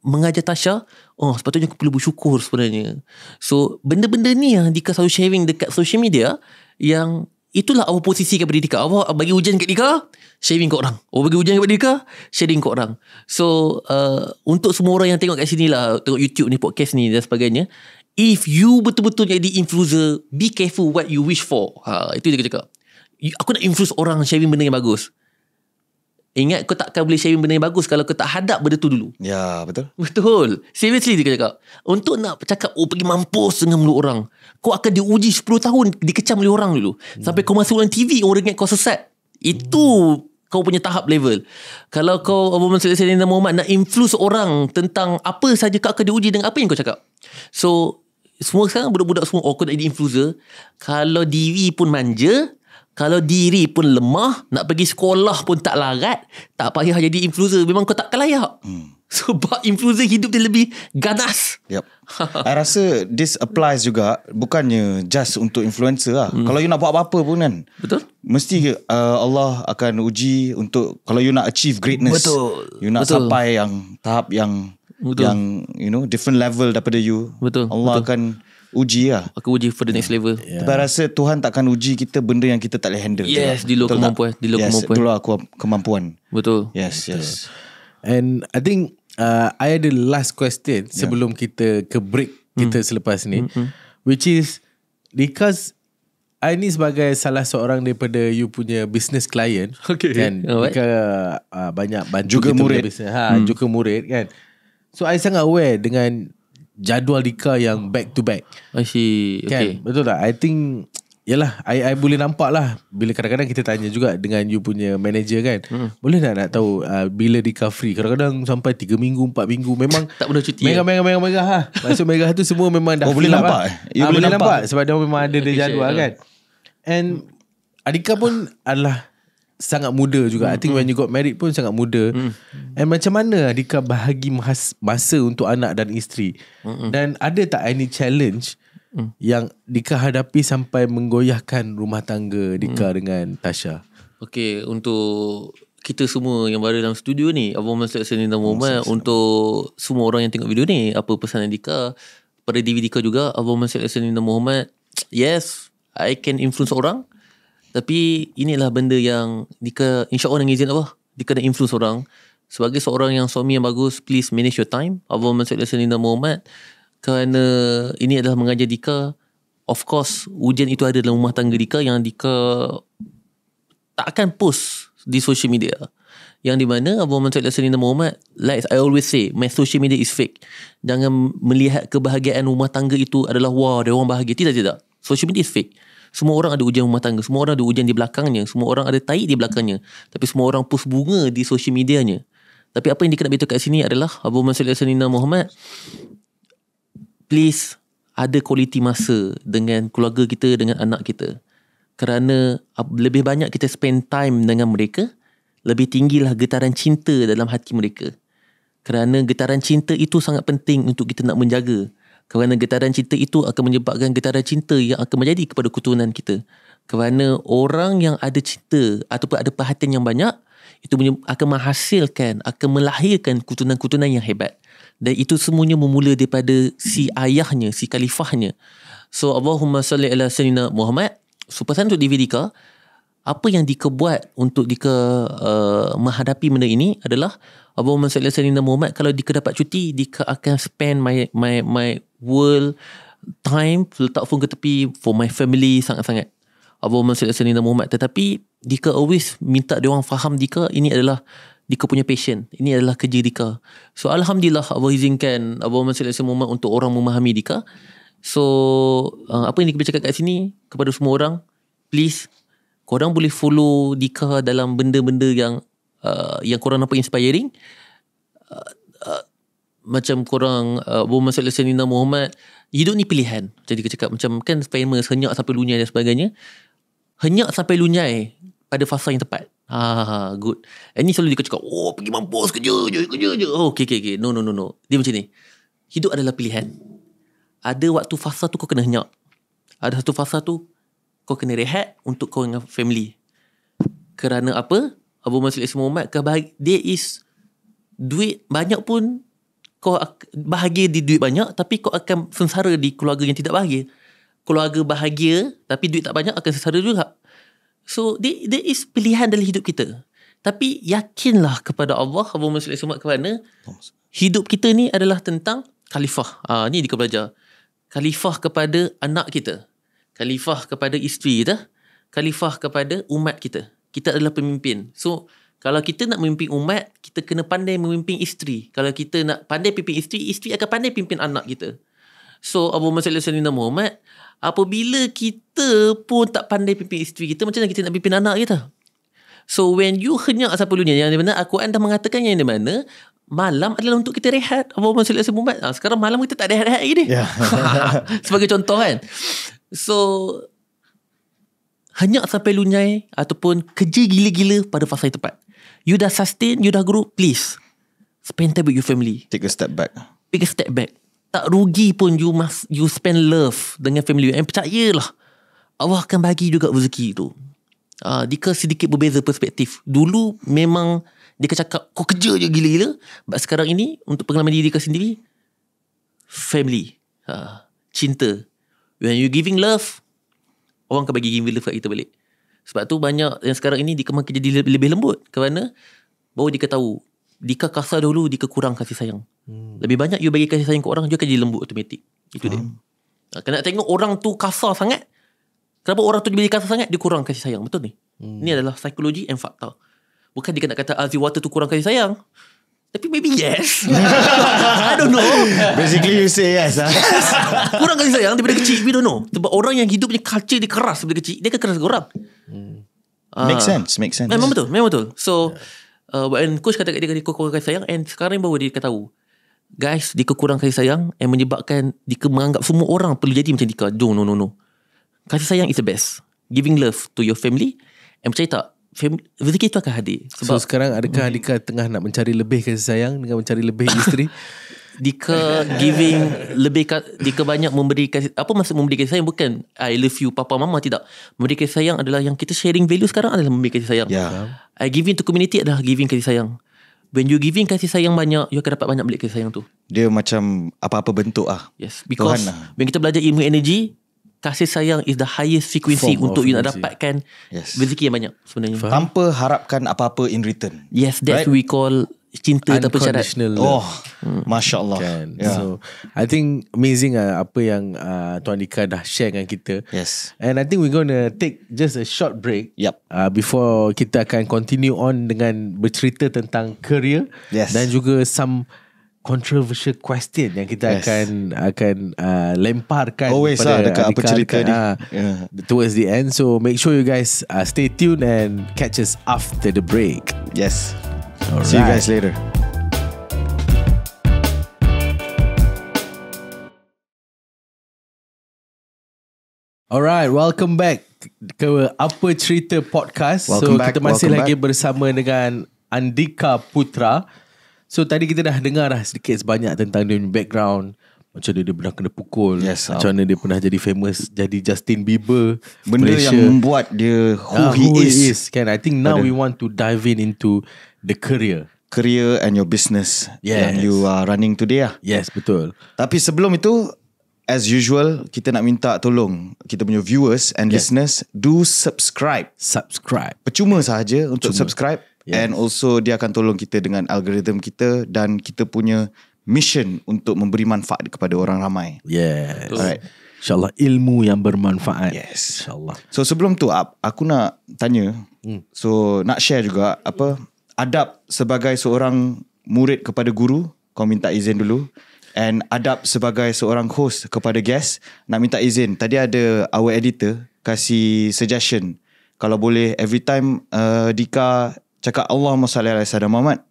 mengajar Tasha, sepatutnya aku perlu bersyukur sebenarnya. So benda-benda ni yang Dika selalu sharing dekat social media, yang itulah Allah posisikan kepada Dika. Allah bagi ujian kat Dika, sharing kat orang. Allah bagi ujian kepada Dika, sharing kat orang. So untuk semua orang yang tengok kat sini lah, tengok YouTube ni, podcast ni dan sebagainya, if you betul-betul jadi influencer, be careful what you wish for. Itu dia cakap. Aku nak influence orang sharing benda yang bagus. Ingat, kau takkan boleh sharing benda yang bagus kalau kau tak hadap benda tu dulu. Ya, betul. Betul. Seriously dia cakap. Untuk nak cakap, pergi mampus dengan mulut orang, kau akan diuji 10 tahun, dikecam oleh orang dulu. Sampai kau masuk dalam TV, orang ingat kau sesat. Itu kau punya tahap level. Kalau kau Allahumma salli ala sayyidina Muhammad, nak influence orang tentang apa saja, kau akan diuji dengan apa yang kau cakap. So semua sekarang budak-budak semua, kau nak jadi influencer. Kalau diri pun manja, kalau diri pun lemah, nak pergi sekolah pun tak larat, tak payah jadi influencer. Memang kau takkan layak. Sebab influencer hidup dia lebih ganas. I rasa this applies juga, bukannya just untuk influencer lah. Kalau you nak buat apa-apa pun kan, betul, mesti Allah akan uji untuk, kalau you nak achieve greatness, betul, you nak sampai yang tahap yang you know, different level daripada you, Allah akan uji lah. Aku uji for the next level. Tapi I rasa Tuhan takkan uji kita benda yang kita tak boleh handle. Yes, di luar kemampuan. Di luar kemampuan. Di luar kemampuan. Betul. Yes. And I think I ada last question sebelum kita ke break kita selepas ni, which is because I ni sebagai salah seorang daripada you punya business client, kan, Dika banyak bantu juga kita murid. Business, juga murid kan. So I sangat aware dengan jadual Dika yang back to back. I see. Kan? Betul tak? I think, yalah, I boleh nampak lah bila kadang-kadang kita tanya juga dengan you punya manager kan, boleh tak nak tahu bila Dika free? Kadang-kadang sampai 3 minggu 4 minggu memang tak pernah cuti. Megah lah. Maksud megah tu semua memang dah boleh nampak lah. Boleh nampak sebab dia memang ada dia jadual kan. And Adika pun adalah sangat muda juga. I think when you got married pun sangat muda. And macam mana Adika bahagi masa untuk anak dan isteri? Dan ada tak any challenge yang Dika hadapi sampai menggoyahkan rumah tangga Dika dengan Tasha? Okay, untuk kita semua yang berada dalam studio ni, Allahumma salli ala sayyidina Muhammad, untuk semua orang yang tengok video ni, apa pesanan Dika pada diri Dika juga, Allahumma salli ala sayyidina Muhammad. Yes, I can influence orang, tapi inilah benda yang Dika, insya-Allah dengan izin Allah, Dika nak influence orang. Sebagai seorang yang suami yang bagus, please manage your time. Allahumma salli ala sayyidina Muhammad. Kerana ini adalah mengajar Dika. Of course, ujian itu ada dalam rumah tangga Dika, yang Dika tak akan post di social media. Yang di mana Allahumma salli ala sayyidina Muhammad, like I always say, my social media is fake. Jangan melihat kebahagiaan rumah tangga itu adalah wah, dia orang bahagia. Tidak. Social media is fake. Semua orang ada ujian rumah tangga, semua orang ada ujian di belakangnya, semua orang ada tai di belakangnya. Tapi semua orang post bunga di social medianya. Tapi apa yang Dika nak beritahu kat sini adalah Allahumma salli ala sayyidina Muhammad, please ada quality masa dengan keluarga kita, dengan anak kita. Kerana lebih banyak kita spend time dengan mereka, lebih tinggilah getaran cinta dalam hati mereka. Kerana getaran cinta itu sangat penting untuk kita nak menjaga. Kerana getaran cinta itu akan menyebabkan getaran cinta yang akan menjadi kepada keturunan kita. Kerana orang yang ada cinta ataupun ada perhatian yang banyak, itu akan menghasilkan, akan melahirkan keturunan-keturunan yang hebat. Dan itu semuanya bermula daripada si ayahnya, si khalifahnya. So Allahumma salli ala sayyidina Muhammad. So pesan untuk Dika, apa yang Dika buat untuk Dika menghadapi benda ini adalah Allahumma salli ala sayyidina Muhammad. Kalau Dika dapat cuti, Dika akan spend my world time, letak phone ke tepi for my family sangat-sangat. Allahumma salli ala sayyidina Muhammad. Tetapi Dika always minta dia orang faham Dika ini adalah Dika punya passion. Ini adalah kerja Dika. So Alhamdulillah Allah izinkan Allahumma salli ala sayyidina Muhammad untuk orang memahami Dika. So apa yang Dika bercakap kat sini kepada semua orang, please korang boleh follow Dika dalam benda-benda yang korang nampak inspiring. Macam korang Allahumma salli ala sayyidina Muhammad, hidup ni pilihan. Jadi Dika cakap macam kan famous henyak sampai lunyai dan sebagainya. Henyak sampai lunyai pada fasa yang tepat. Good. Ini selalu dia cakap, oh pergi mampus kerja je. Oh okay. No. Dia macam ni. Hidup adalah pilihan. Ada waktu fasa tu kau kena henyak. Ada satu fasa tu kau kena rehat untuk kau dengan family. Kerana apa? Abu Mas'ud Muhammad, there is duit banyak pun kau bahagia di duit banyak, tapi kau akan sengsara di keluarga yang tidak bahagia. Keluarga bahagia tapi duit tak banyak akan sengsara juga. So there is pilihan dalam hidup kita. Tapi yakinlah kepada Allah, Abu Mas'ud Muhammad, kerana hidup kita ni adalah tentang khalifah. Ni Dika belajar. Khalifah kepada anak kita, khalifah kepada isteri kita, khalifah kepada umat kita. Kita adalah pemimpin. So kalau kita nak memimpin umat, kita kena pandai memimpin isteri. Kalau kita nak pandai pimpin isteri, isteri akan pandai pimpin anak kita. So Abu Mas'ud Muhammad, apabila kita pun tak pandai pimpin isteri kita, macam mana kita nak pimpin anak kita? So when you henyak sampai lunyai, yang di mana Al-Quran dah mengatakan yang di mana malam adalah untuk kita rehat. Abu Mas'ud Muhammad, sekarang malam kita tak ada rehat lagi ni. Sebagai contoh kan. So henyak sampai lunyai ataupun kerja gila-gila pada fasa yang tepat. You dah sustain, you dah grow, please spend time with your family. Take a step back. Tak rugi pun you spend love dengan family. And percayalah, Allah akan bagi juga rezeki tu. Dika sedikit berbeza perspektif. Dulu memang Dika cakap kau kerja je gila-gila. But sekarang ini untuk pengalaman diri Dika sendiri, family, cinta. When you giving love, orang akan bagi giving love kat kita balik. Sebab tu banyak yang sekarang ini Dika makin jadi lebih lembut. Kerana baru Dika tahu, Dika kasar dulu, Dika kurang kasih sayang. Lebih banyak you bagi kasih sayang ke orang, dia akan jadi lembut automatik. Itu dia. Kena tengok orang tu kasar sangat. Kenapa orang tu bila kasar sangat, dia kurang kasih sayang. Betul ni? Ini adalah psikologi and fakta. Bukan Dika nak kata Azzi Water tu kurang kasih sayang. Tapi maybe yes. I don't know. Basically you say yes. Kurang kasih sayang daripada kecil. We don't know. Sebab orang yang hidupnya culture dia keras daripada kecil, dia akan keras ke orang. Make sense. Memang betul. So when coach kata kat dia kurang kasih sayang, and sekarang baru dia tahu, guys, Dika kurang kasih sayang and menyebabkan Dika menganggap semua orang perlu jadi macam Dika. No. Kasih sayang is the best. Giving love to your family, and percaya tak, rezeki itu akan hadir. Sebab so sekarang adakah Dika tengah nak mencari lebih kasih sayang dengan mencari lebih isteri? Dika giving lebih, Dika banyak memberi kasih. Apa maksud memberi kasih sayang? Bukan I love you papa mama, tidak. Memberi kasih sayang adalah yang kita sharing value sekarang adalah memberi kasih sayang. I giving to community adalah giving kasih sayang. When you giving kasih sayang banyak, you akan dapat banyak balik kasih sayang tu. Dia macam apa-apa bentuk Yes, because when kita belajar ilmu energy, kasih sayang is the highest frequency untuk you nak dapatkan rezeki yang banyak sebenarnya. Tanpa harapkan apa-apa in return. Yes, that's right? We call cinta tanpa syarat. Masya Allah. So I think amazing apa yang Tuan Dika dah share dengan kita. Yes. And I think we're gonna take just a short break. Yep. Before kita akan continue on dengan bercerita tentang career. Yes. Dan juga some controversial question yang kita akan lemparkan pada dekat apa cerita ni towards the end. So make sure you guys stay tuned and catch us after the break. Yes. Alright. See you guys later. Alright, welcome back ke Apa Cerita Podcast. Kita masih lagi bersama dengan Andika Putra. So tadi kita dah dengar sedikit sebanyak tentang dia punya background, macam dia pernah kena pukul, macam mana dia pernah jadi famous, jadi Justin Bieber, benda Malaysia, yang membuat dia who he is. Kan, I think now we want to dive into the career and your business yang you are running today lah. Yes, betul. Tapi sebelum itu, as usual, kita nak minta tolong kita punya viewers and listeners, do subscribe. Percuma sahaja untuk subscribe. And also dia akan tolong kita dengan algoritma kita, dan kita punya mission untuk memberi manfaat kepada orang ramai. Yes. Alright. InsyaAllah ilmu yang bermanfaat. Yes. InsyaAllah. So sebelum tu aku nak tanya, so nak share juga adab sebagai seorang murid kepada guru, kau minta izin dulu. And adab sebagai seorang host kepada guest, nak minta izin. Tadi ada our editor kasih suggestion, kalau boleh every time Dika cakap Allahumma salli ala sayyidina Muhammad,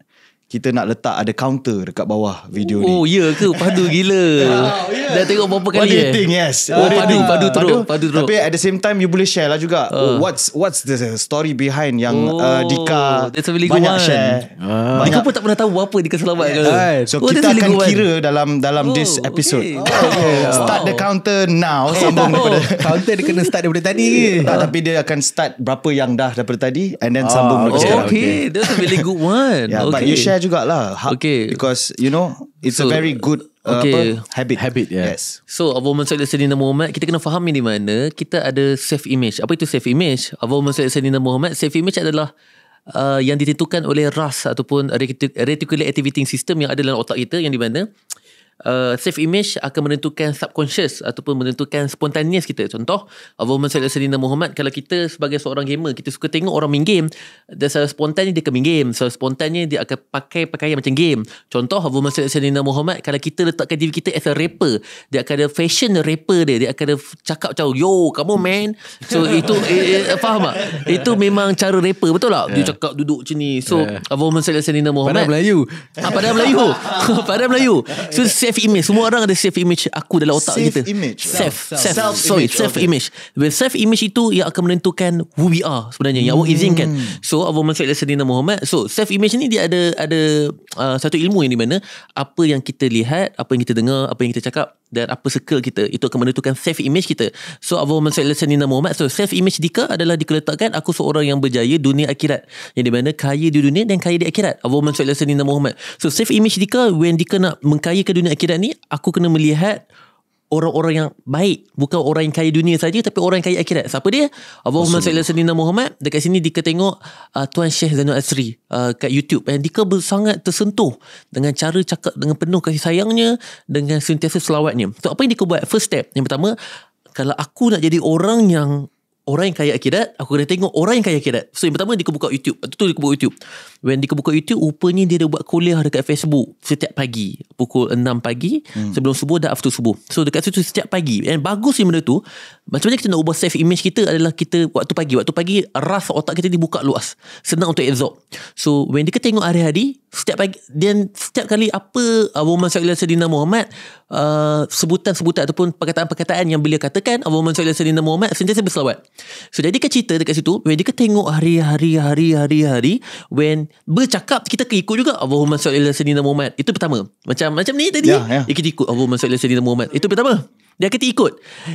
kita nak letak ada counter dekat bawah video ni. Oh ya ke? Padu gila. Dah tengok berapa kali. What do you think? Yes. Padu teruk. Tapi at the same time you boleh share lah juga. What's the story behind yang Dika really banyak share. Dika pun tak pernah tahu apa Dika selamat ke. So kita akan kira dalam this episode. Start the counter now. Sambung daripada counter dia kena start daripada tadi. Tapi dia akan start berapa yang dah daripada tadi, and then sambung daripada sekarang. Okay, that's a really good one. But you share jugalah, because you know it's a very good habit. Yes. So Allahumma salli ala sayyidina Muhammad, kita kena fahami di mana kita ada self image. Apa itu self image? Allahumma salli ala sayyidina Muhammad, self image adalah yang ditentukan oleh RAS ataupun reticular activating system yang ada dalam otak kita, yang di mana self image akan menentukan subconscious ataupun menentukan spontaneous kita. Contoh, Allahumma salli ala sayyidina Muhammad, kalau kita sebagai seorang gamer, kita suka tengok orang main game, dan secara spontannya dia akan main game, secara spontannya dia akan pakai pakaian macam game. Contoh, Allahumma salli ala sayyidina Muhammad, kalau kita letakkan diri kita as a rapper, dia akan ada fashion rapper dia akan ada cakap macam yo come on man. So itu faham tak? Itu memang cara rapper, betul tak? Dia cakap duduk macam ni. So Allahumma salli ala sayyidina Muhammad, Padang Melayu. So self image, semua orang ada self image aku dalam otak kita. Self image. Well, self image itu yang akan menentukan who we are sebenarnya, yang Allah izinkan. So Allahumma salli ala sayyidina Muhammad. So self image ni dia ada satu ilmu yang di mana apa yang kita lihat, apa yang kita dengar, apa yang kita cakap, dan apa circle kita, itu akan menentukan self image kita. So Allahumma salli ala sayyidina Muhammad. So self image Dika adalah dikeletakkan aku seorang yang berjaya dunia akhirat, yang di mana kaya di dunia dan kaya di akhirat. Allahumma salli ala sayyidina Muhammad. So self image Dika, when Dika nak mengkayakan dunia akhirat ni, aku kena melihat orang-orang yang baik, bukan orang yang kaya dunia saja, tapi orang yang kaya akhirat. Siapa dia? Allahumma salli ala sayyidina Muhammad. Dekat sini Dika tengok Tuan Syekh Zainul Asri kat YouTube, dan Dika sangat tersentuh dengan cara cakap dengan penuh kasih sayangnya, dengan sentiasa selawatnya. So apa yang Dika buat? First step, yang pertama, kalau aku nak jadi orang yang kaya akhirat, aku kena tengok orang yang kaya akhirat. So yang pertama, Dika buka YouTube. Betul, Dika buka YouTube. When Dika buka YouTube, rupanya dia ada buat kuliah dekat Facebook setiap pagi, pukul 6 pagi, sebelum subuh dan after subuh. So dekat situ setiap pagi. And bagusnya benda tu, macam mana kita nak ubah self image kita adalah kita waktu pagi ras otak kita dibuka luas, senang untuk absorb. So when Dika tengok hari-hari, setiap pagi, dan setiap kali apa Allahumma salli ala sayyidina Muhammad, sebutan-sebutan ataupun perkataan-perkataan yang beliau katakan, Allahumma salli ala sayyidina Muhammad, sentiasa berselawat. So jadi Dika cerita dekat situ, when Dika tengok hari-hari, when bercakap, kita ikut juga Allahumma salli ala sayyidina Muhammad. Itu pertama. Macam ni tadi, kita ikut Allahumma salli ala sayyidina Muhammad. Itu pertama. Dia kata ikut.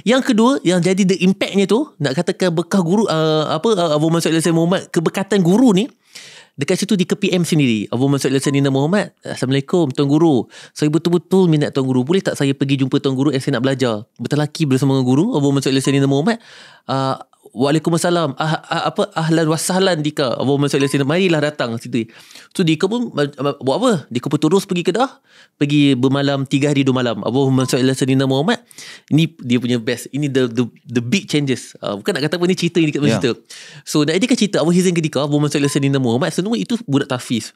Yang kedua, yang jadi the impactnya tu, nak katakan berkah guru, Allahumma salli ala sayyidina Muhammad, keberkatan guru ni, dekat situ Dika PM sendiri. Allahumma salli ala sayyidina Muhammad. Assalamualaikum Tuan Guru, saya betul-betul minat Tuan Guru, boleh tak saya pergi jumpa Tuan Guru, saya nak belajar bertelaki bersama Guru. Allahumma salli ala sayyidina Muhammad. Waalaikumsalam, ahlan wa sahlan Dika, Allahumma salli ala sayyidina, marilah datang situ. So Dika pun buat apa? Dika pun terus pergi Kedah, pergi bermalam 3 hari 2 malam. Allahumma salli ala sayyidina Muhammad. Ini dia punya best. Ini the big changes. Bukan nak kata apa ni, cerita ni dekat cerita. So dah Dika cerita Allah izin ke Dika, Allahumma salli ala sayyidina Muhammad. Semua itu budak tahfiz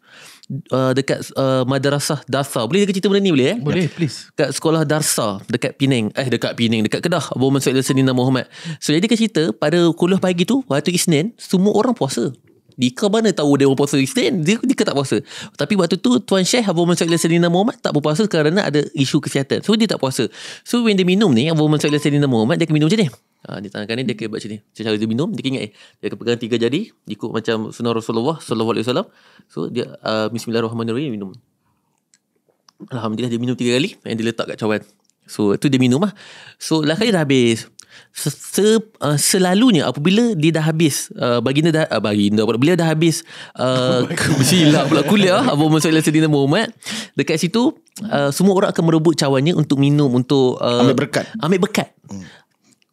dekat madrasah Darsa. Boleh Dika cerita benda ni boleh? Boleh, please. Kat sekolah Darsa dekat Penang, dekat Kedah. Allahumma salli ala sayyidina Muhammad. So jadi Dika cerita pada kuliah pagi tu, waktu Isnin, semua orang puasa. Dika mana tahu dia orang puasa Isnin, Dika tak puasa. Tapi waktu tu Tuan Syekh Allahumma salli ala sayyidina Muhammad tak berpuasa kerana ada isu kesihatan. So dia tak puasa. So when dia minum ni Allahumma salli ala sayyidina Muhammad, dia akan minum macam ni. Di tangan kanan dia akan buat macam ni. Cara dia minum, dia ingat dia akan pegang 3 jari, ikut macam sunnah Rasulullah sallallahu alaihi wasallam. So dia bismillahirrahmanirrahim minum. Alhamdulillah dia minum 3 kali and dia letak kat cawan. So tu dia minum lah. So lah kali dah habis. Selalunya apabila dia dah habis bila dah habis silap pula kuliah Abu Musa Sayyidina Muhammad dekat situ, semua orang akan merebut cawannya untuk minum, untuk ambil berkat.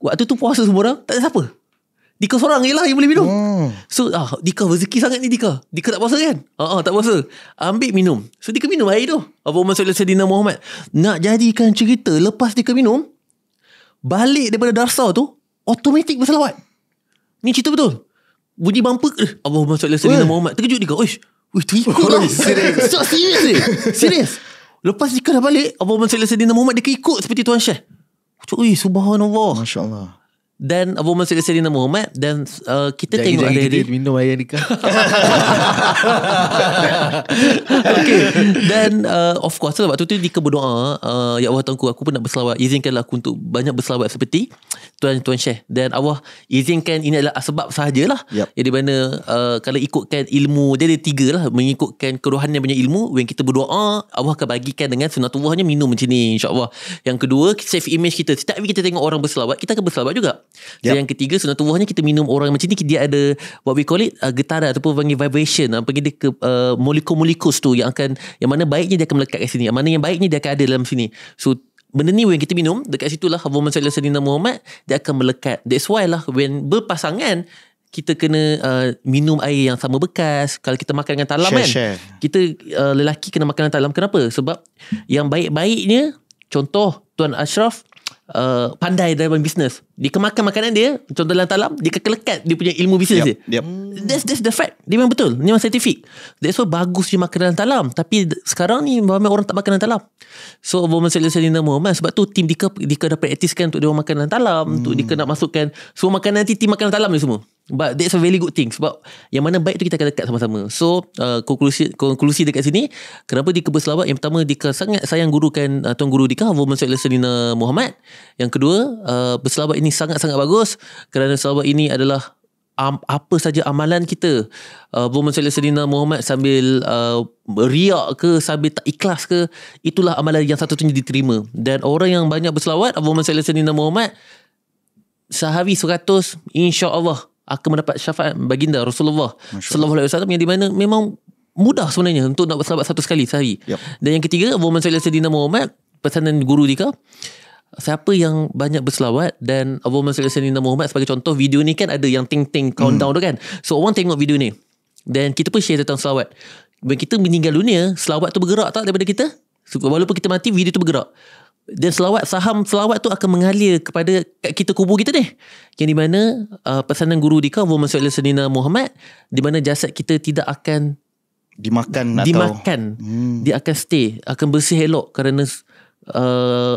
Waktu tu puasa semua orang, tak ada siapa. Dika seorang je lah yang boleh minum. So Dika rezeki sangat ni. Dika tak puasa kan? Tak puasa. Ambil minum. So Dika minum air tu. Abu Musa Sayyidina Muhammad nak jadikan cerita, lepas Dika minum, balik daripada darsa tu automatik berselawat. Ni cerita betul. Bunyi bumper Allahumma salli ala sayyidina Muhammad. Terkejut dia. Terikut lah. Serius. Lepas dia dah balik Allahumma salli ala sayyidina Muhammad, dia ikut seperti Tuan Syekh. Subhanallah. Masya Allah. Dan Allahumma salli ala sayyidina Muhammad. Dan kita tengok ada minum air nikah. Okay. Dan of course lah, waktu tu Dika berdoa, ya Allah Tuanku, aku pun nak berselawat, izinkanlah aku untuk banyak berselawat seperti Tuan Syekh. Dan Allah izinkan ini adalah sebab sahajalah. Di mana kalau ikutkan ilmu, dia ada 3 lah, mengikutkan kerohanian punya ilmu. When kita berdoa, Allah akan bagikan dengan sunatullahnya minum macam ni, insyaAllah. Yang kedua, save image kita. Setiap kali kita tengok orang berselawat, kita akan berselawat juga. Dan yang ketiga, sunatullahnya kita minum orang macam ni, dia ada what we call it, getaran ataupun panggil vibration, panggil dia ke molekul-molekul tu yang mana baiknya dia akan melekat kat sini, yang mana yang baiknya dia akan ada dalam sini. So benda ni when kita minum, dekat situlah Allahumma salli ala sayyidina Muhammad, dia akan melekat. That's why lah when berpasangan, kita kena minum air yang sama bekas. Kalau kita makan dengan talam kita lelaki kena makan dengan talam. Kenapa? Sebab yang baik-baiknya, contoh Tuan Ashraf pandai dalam bisnes, dia kemakan makanan dia, contoh dalam talam, dia kelekat dia punya ilmu bisnes dia. That's the fact. Dia memang betul, ni memang scientific. That's why bagus dia makan dalam talam. Tapi sekarang ni ramai orang tak makan dalam talam. So Allahumma salli ala sayyidina Muhammad, sebab tu tim Dika dah praktiskan untuk dia orang makan dalam talam, untuk Dika nak masukkan semua makanan, nanti tim makan dalam talam ni semua. But that's a very good thing. Sebab yang mana baik tu kita akan dekat sama-sama. So konklusi dekat sini, kenapa Dika berselawat? Yang pertama, Dika sangat sayang gurukan Tuan Guru Dika, Allahumma salli ala sayyidina Muhammad. Yang kedua, berselawat ini sangat-sangat bagus, kerana selawat ini adalah apa saja amalan kita, Allahumma salli ala sayyidina Muhammad, sambil riak ke, sambil tak ikhlas ke, itulah amalan yang satu-satunya diterima. Dan orang yang banyak berselawat Allahumma salli ala sayyidina Muhammad sehari 100, insya-Allah akan mendapat syafaat baginda Rasulullah sallallahu alaihi wasallam, yang di mana memang mudah sebenarnya untuk nak berselawat 100 kali sehari. Dan yang ketiga, Allahumma salli ala sayyidina Muhammad, pesanan guru Dika, siapa yang banyak berselawat dan Allahumma salli ala sayyidina Muhammad, sebagai contoh video ni kan ada yang ting-ting countdown tu kan. So orang tengok video ni dan kita pun share tentang selawat. Bila kita meninggal dunia, selawat tu bergerak tak daripada kita? Walaupun kita mati, video tu bergerak. Dan saham selawat tu akan mengalir kepada kita kubur kita ni, yang di mana pesanan guru Dika, Allahumma salli ala sayyidina Muhammad, di mana jasad kita tidak akan dimakan. Dia akan stay, akan bersih elok, kerana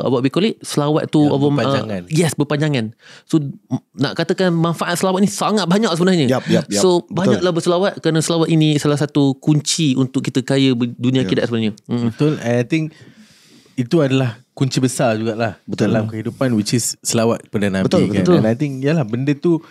what we call it, selawat tu berpanjangan. Berpanjangan. So nak katakan manfaat selawat ni sangat banyak sebenarnya. So banyaklah berselawat, kerana selawat ini salah satu kunci untuk kita kaya dunia akhirat sebenarnya. Betul. I think itu adalah kunci besar jugalah dalam kehidupan, which is selawat kepada Nabi. Betul. And I think benda tu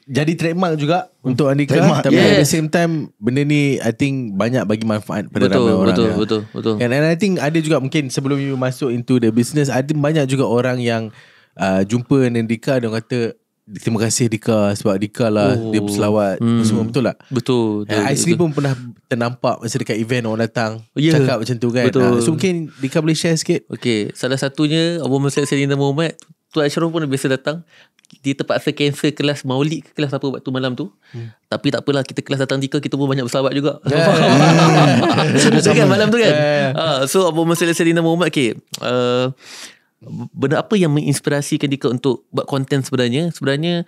jadi trademark juga untuk Andika. Tapi at the same time, benda ni I think banyak bagi manfaat pada ramai orang. Betul. And I think ada juga, mungkin sebelum you masuk into the business, ada banyak juga orang yang jumpa dengan Dika, dia kata terima kasih Dika, sebab Dika lah dia berselawat semua. Betul tak? Betul. I sendiri pun pernah ternampak masa dekat event orang datang cakap macam tu kan. So mungkin Dika boleh share sikit. Okay, salah satunya Allahumma salli ala sayyidina Muhammad, Tuan Ashraf pun biasa datang. Dia terpaksa cancel kelas maulid ke kelas apa waktu malam tu. Tapi tak apalah, kita kelas datang Dika, kita pun banyak berselawat juga. Kan malam tu kan. So Allahumma salli ala sayyidina Muhammad. Okay, benda apa yang menginspirasikan Dika untuk buat konten sebenarnya? Sebenarnya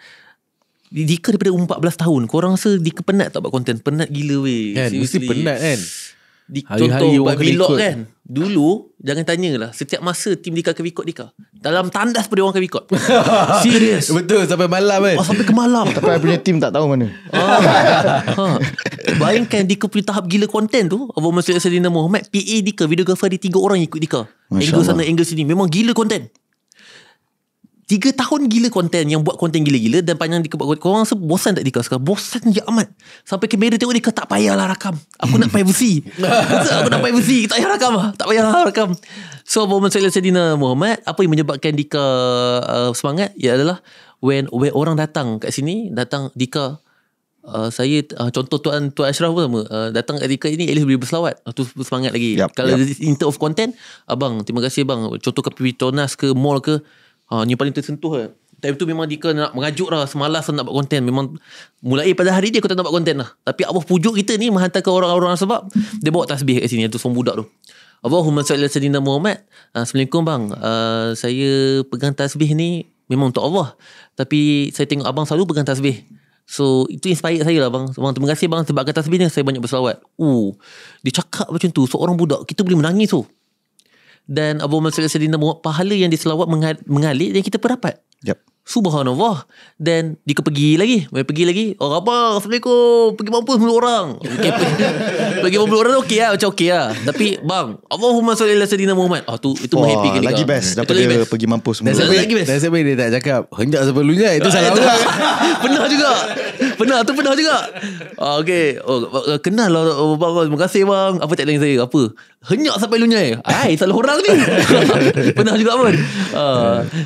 Dika daripada 14 tahun. Korang rasa Dika penat tak buat konten? Penat gila weh. Mesti penat kan. Contoh buat vlog kan, dulu jangan tanyalah, setiap masa tim Dika akan record Dika, dalam tandas pun dia orang akan record. Serius. Betul, sampai malam kan. Sampai ke malam. Tapi I punya tim tak tahu mana. Bayangkan Dika punya tahap gila konten tu. Allahumma salli ala sayyidina Muhammad, PA Dika, videographer dia 3 orang ikut Dika. Angle sana, angle sini. Memang gila konten. 3 tahun gila konten, yang buat konten gila-gila dan panjang Dika buat. Korang rasa bosan tak Dika sekarang? Bosan je amat. Sampai kamera tengok Dika, tak payahlah rakam. Aku nak privacy. Aku nak privacy. Tak payah rakam lah. Tak payahlah rakam. So Abang Saidina Muhammad, apa yang menyebabkan Dika semangat? Ia adalah when orang datang kat sini, datang Dika, saya contoh Tuan Ashraf pun sama, datang kat Dika ini at least boleh berselawat, tu semangat lagi. Kalau in terms of content, abang terima kasih bang, contoh ke Petronas ke mall ke, ni paling tersentuh lah. Time tu memang Dika nak mengajuk lah, semalas nak buat konten. Memang mulai pada hari dia aku tak nak buat konten lah, tapi Allah pujuk kita ni menghantarkan orang-orang sebab dia bawa tasbih kat sini, tu seorang budak tu. Allahumma salli ala sayyidina Muhammad. Assalamualaikum bang, saya pegang tasbih ni memang untuk Allah, tapi saya tengok abang selalu pegang tasbih, so itu inspired saya lah bang. Terima kasih bang sebab kata tasbih ni saya banyak berselawat. Dia cakap macam tu, seorang budak, kita boleh menangis tu. Dan Abu Mansur Al-Sadina, pahala yang diselawat mengalir dan kita pun dapat. Subhanallah. Dan dia pergi lagi. Oh abang, Assalamualaikum, pergi mampus 10 orang. Okay, pergi 50 orang okey lah, macam okey lah. Tapi bang, Allahumma salli ala sayyidina Muhammad, itu menghappykan lagi best daripada pergi mampus 10 orang. Lagi best. Dan sampai dia tak cakap hendak sampai lunya, itu salah orang. Pernah juga. Okay. Kenal lah bang, terima kasih bang. Apa tagline saya? Apa? Henyak sampai lunyai. Salah orang ni. Pernah juga pun.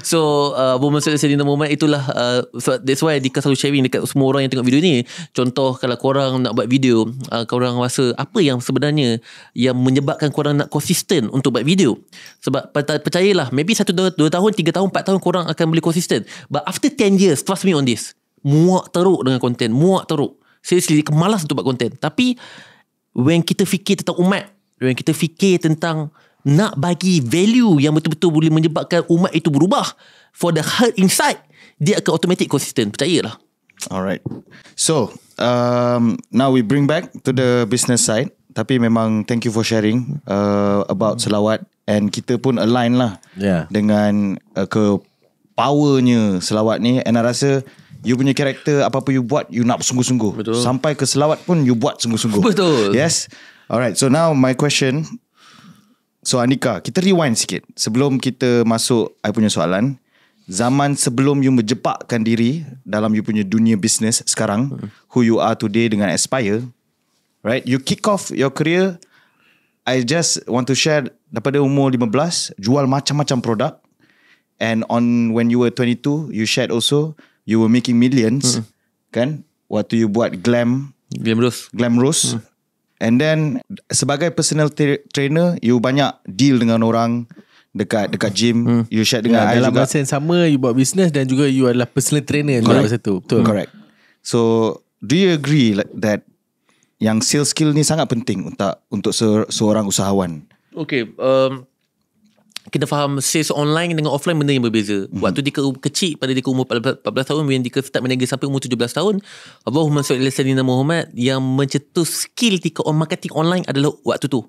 So Abu Mansur Al-Sadina Muhammad, itulah that's why Dika selalu sharing dekat semua orang yang tengok video ni. Contoh kalau korang nak buat video, korang rasa apa yang sebenarnya yang menyebabkan korang nak konsisten untuk buat video. Sebab percayalah, maybe 1, 2 tahun, 3 tahun, 4 tahun korang akan boleh konsisten, but after 10 years, trust me on this, muak teruk dengan konten, muak teruk. Seriously, malas untuk buat konten. Tapi when kita fikir tentang umat, when kita fikir tentang nak bagi value yang betul-betul boleh menyebabkan umat itu berubah for the heart inside, dia akan automatic konsisten. Percayalah. Alright. So now we bring back to the business side. Tapi memang thank you for sharing about selawat. And kita pun align lah dengan ke powernya selawat ni. And I rasa you punya karakter, apa-apa you buat, you nak sungguh-sungguh. Betul. Sampai ke selawat pun you buat sungguh-sungguh. Betul. Yes. Alright. So now my question. So Anika, kita rewind sikit sebelum kita masuk I punya soalan. Zaman sebelum you menjebakkan diri dalam you punya dunia bisnes sekarang, who you are today dengan Aspire, right? You kick off your career, I just want to share, daripada umur 15, jual macam-macam produk. And when you were 22, you shared also, you were making millions, kan? Waktu you buat Glam Rose. And then sebagai personal trainer, you banyak deal dengan orang dekat gym. You share dengan I dalam juga. masa yang sama, you buat business dan juga you adalah personal trainer dalam masa tu. Betul. Correct. So do you agree that yang sales skill ni sangat penting untuk seorang usahawan? Okay, kita faham sales online dengan offline benda yang berbeza. Waktu Dika kecil, pada Dika umur 14 tahun, when Dika start berniaga sampai umur 17 tahun, Allahumma salli ala sayyidina Muhammad, yang mencetus skill Dika on marketing online adalah waktu tu.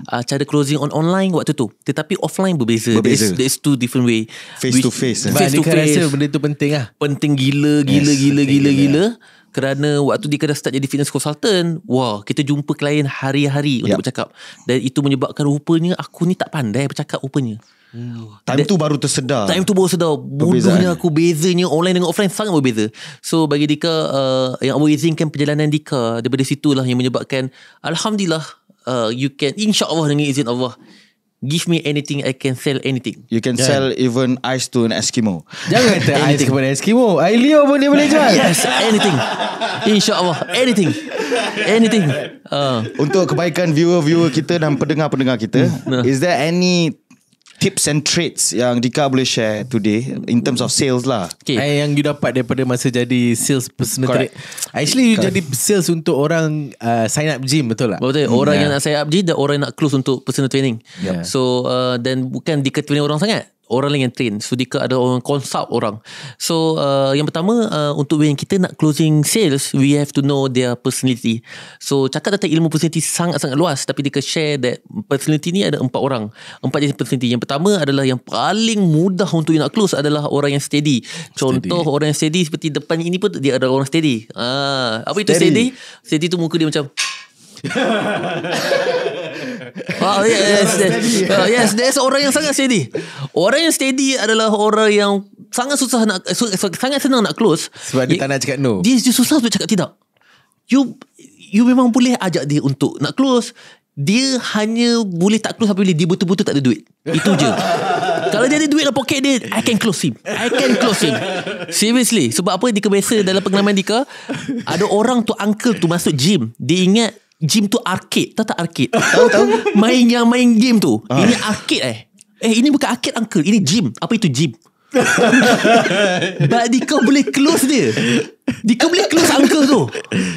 Cara closing on online waktu tu. Tetapi offline berbeza. There's two different way. Face to face. Dika rasa benda tu penting lah. Penting gila. Kerana waktu Dika dah start jadi fitness consultant, kita jumpa klien hari-hari untuk bercakap. Dan itu menyebabkan rupanya aku ni tak pandai bercakap rupanya. Time tu baru tersedar. Bodohnya aku, bezanya online dengan offline sangat berbeza. So bagi Dika, yang Allah izinkan perjalanan Dika, daripada situlah yang menyebabkan alhamdulillah, you can, insyaAllah dengan izin Allah, give me anything, I can sell anything. You can sell even ice to an Eskimo. Jangan kata ice kepada Eskimo, air Leo pun dia boleh jual. Yes, anything. InsyaAllah, anything. Untuk kebaikan viewer kita dan pendengar-pendengar kita, is there any tips and traits yang Dika boleh share today in terms of sales lah? Yang you dapat daripada masa jadi sales personal trainer. Actually you jadi sales untuk orang sign up gym, betul tak? Betul. Orang yang nak sign up gym dan orang yang nak close untuk personal training. So dan bukan Dika train orang sangat, orang lain yang train. So Dika ada orang consult orang. So yang pertama, untuk yang kita nak closing sales, we have to know their personality. So cakap tentang ilmu personality sangat-sangat luas, tapi Dika share that personality ni ada 4 orang, 4 jenis personality. Yang pertama adalah yang paling mudah untuk you nak close adalah orang yang steady. Contoh orang yang steady seperti depan ini pun dia ada orang steady. Apa itu steady? Steady tu muka dia macam yes, there's orang yang sangat steady. Orang yang steady adalah orang yang sangat susah nak sangat senang nak close. Sebab dia tak nak cakap no. Dia susah untuk cakap tidak. You memang boleh ajak dia untuk nak close. Dia hanya boleh tak close apabila dia betul-betul tak ada duit. Itu je. Kalau dia ada duit dalam poket dia, I can close him. Seriously. Sebab apa? Dika biasa dalam pengalaman Dika, ada orang tu, uncle tu masuk gym, dia ingat gym tu arcade. Tahu tak arcade? Tahu. Main game tu. Ini arcade ini bukan arcade uncle, ini gym. Apa itu gym? But Dika boleh close dia. Dika boleh close uncle tu.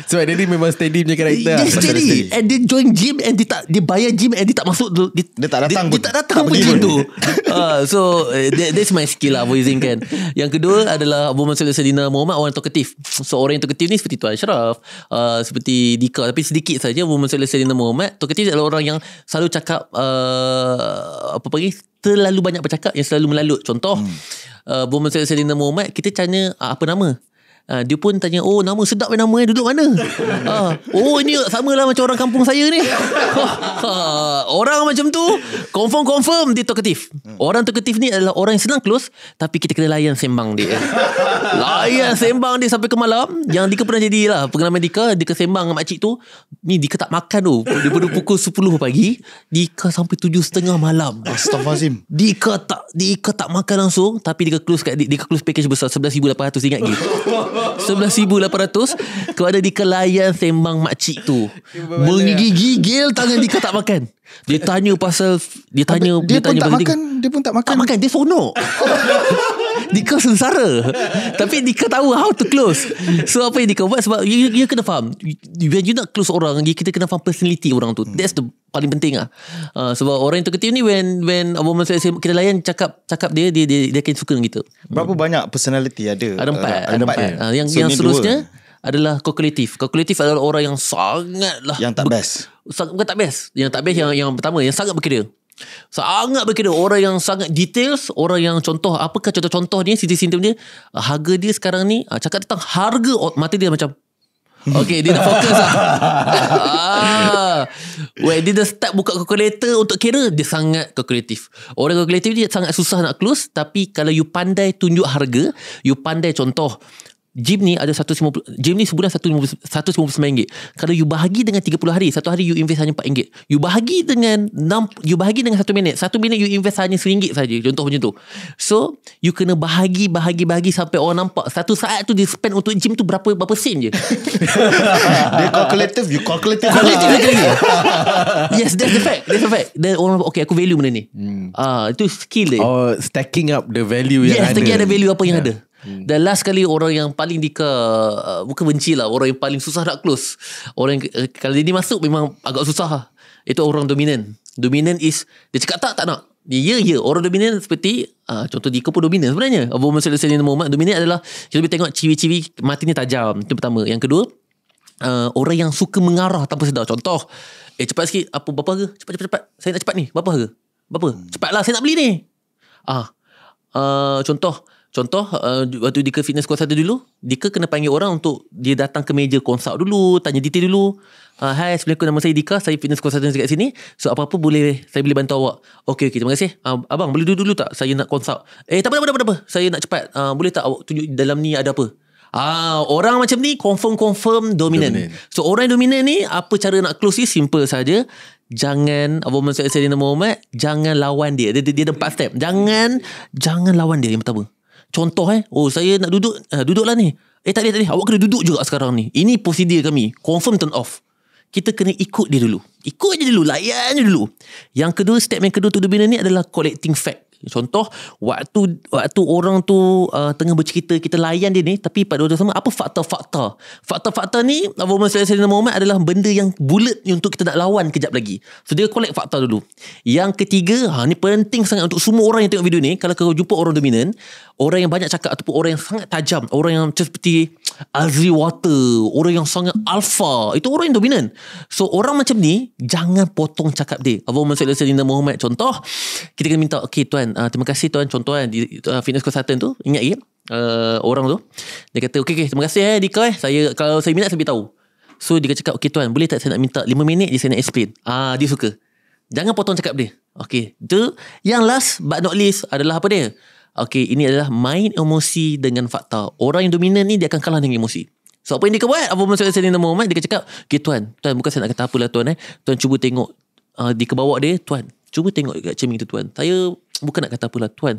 Sebab dia ni memang steady punya karakter. Dia steady. And dia join gym, and dia bayar gym, and dia tak masuk tu. Dia tak datang pun. Dia tak datang pun gym tu. So that's my skill lah voicing kan. Yang kedua adalah Abu Mansur Sayyidina Muhammad, orang talkative. So orang yang talkative ni seperti Tuan Ashraf, seperti Dika, tapi sedikit saja. Abu Mansur Sayyidina Muhammad talkative adalah orang yang selalu cakap terlalu banyak bercakap, yang selalu melalut. Contoh, Abu Mansur Sayyidina Muhammad, kita tanya apa nama, dia pun tanya, oh nama sedap nama duduk mana? Oh ini sama lah macam orang kampung saya ni. Orang macam tu confirm dia talkative. Orang talkative ni adalah orang yang senang close, tapi kita kena layan sembang dia. Layan sembang dia sampai ke malam. Yang Dika pernah jadi lah pengalaman Dika sembang dengan makcik tu. Ni Dika tak makan tu daripada pukul 10 pagi Dika sampai 7.30 malam. Astaghfirullahalazim. Dika tak makan langsung, tapi Dika close package besar 11,800. Ingat lagi 11,800 kepada Dika layan sembang makcik tu. Menggigil tangan Dika tak makan. Dia tanya pasal Dia pun tak makan. Dia sonok. Dika sengsara. Tapi Dika tahu how to close. So apa yang Dika buat, sebab you kena faham, when you nak close orang, kita kena faham personality orang tu. That's the paling penting lah. Sebab orang yang talkative ni, when Abu Mansur kita layan cakap dia akan suka dengan kita. Berapa banyak personality ada? Ada empat. Yang seterusnya adalah calculative. Calculative adalah orang yang sangatlah yang tak best. Bukan tak best. Yang tak best yang pertama, yang sangat berkira. Sangat berkira. Orang yang sangat details. Orang yang contoh. Apakah contoh-contoh ni, simptom dia, harga dia sekarang ni, cakap tentang harga, mata dia macam okay, dia nak fokus lah. Dia dah start buka kalkulator untuk kira, dia sangat kalkulatif. Orang kalkulatif dia sangat susah nak close. Tapi kalau you pandai tunjuk harga, you pandai contoh, gym ni ada 150, gym ni sebulan RM159. Kalau you bahagi dengan 30 hari, satu hari you invest hanya RM4. You bahagi dengan 1 minit. 1 minit you invest hanya RM1 saja. Contoh macam tu. So you kena bahagi sampai orang nampak satu saat tu dia spend untuk gym tu berapa sen je. Dia calculative, you calculative. Yes, that's the fact. Dan orang, okay, aku value benda ni. Itu skill dia. Stacking up the value yang ada. Stacking up the value apa yang ada. Dan last kali, orang yang paling Dika bukan benci lah, orang yang paling susah nak close, orang yang, kalau dia ni masuk memang agak susah lah, itu orang dominan. Dominan is, dia cakap tak nak. Dia orang dominan seperti contoh Dika pun dominan sebenarnya. Abu Mansur Sayyidina Muhammad dominan adalah, kita boleh tengok ciri-ciri matinya tajam. Itu pertama. Yang kedua, orang yang suka mengarah tanpa sedar. Contoh, cepat sikit, berapa harga? Cepat, saya nak cepat ni. Berapa harga? Berapa? Cepatlah, saya nak beli ni. Contoh, waktu Dika fitness consult dulu, Dika kena panggil orang untuk dia datang ke meja consult dulu, tanya detail dulu. Hai, Assalamualaikum, nama saya Dika, saya fitness consultant dekat sini. So apa-apa saya boleh bantu awak. Okay, terima kasih. Abang boleh duduk dulu tak? Saya nak consult. Tak apa. Saya nak cepat. Boleh tak awak tunjuk dalam ni ada apa? Orang macam ni confirm dominant. So orang yang dominant ni, apa cara nak close ni? Simple saja. Jangan, Abu Mansur Sayyidina Muhammad, jangan lawan dia. Dia ada 4 step. Jangan lawan dia yang pertama. Contoh saya nak duduklah ni. Tak boleh. Awak kena duduk juga sekarang ni. Ini prosedur kami. Confirm turn off. Kita kena ikut dia dulu. Ikut je dulu. Layan je dulu. Step yang kedua tu dominan ni adalah collecting fact. Contoh, waktu orang tu tengah bercerita, kita layan dia ni, tapi pada waktu sama, apa fakta-fakta? Fakta-fakta ni, Abu Mansur Sayyidina Muhammad adalah benda yang bulat untuk kita nak lawan kejap lagi. So dia collect fakta dulu. Yang ketiga, ni penting sangat untuk semua orang yang tengok video ni. Kalau kau jumpa orang dominan, orang yang banyak cakap ataupun orang yang sangat tajam, orang yang seperti Azri Water, orang yang sangat alpha, itu orang yang dominan. So orang macam ni, jangan potong cakap dia. Abu Mansur Sayyidina Muhammad contoh, kita kena minta, okay tuan, terima kasih tuan, contoh kan fitness consultant tu, ingat lagi orang tu, dia kata okay, terima kasih Dika, saya kalau saya minat saya beritahu. So dia cakap, okay tuan, boleh tak saya nak minta 5 minit je saya nak explain. Dia suka. Jangan potong cakap dia. Okay, itu yang last but not least adalah apa dia, Okay, ini adalah main emosi dengan fakta. Orang yang dominan ni dia akan kalah dengan emosi. So apa yang dia buat, Abu Mansur Sayyidina Muhammad, dia cakap, okay tuan bukan saya nak kata apalah tuan Tuan cuba tengok di kebawa dia, tuan cuba tengok kat cermin tu tuan. Saya bukan nak kata apalah tuan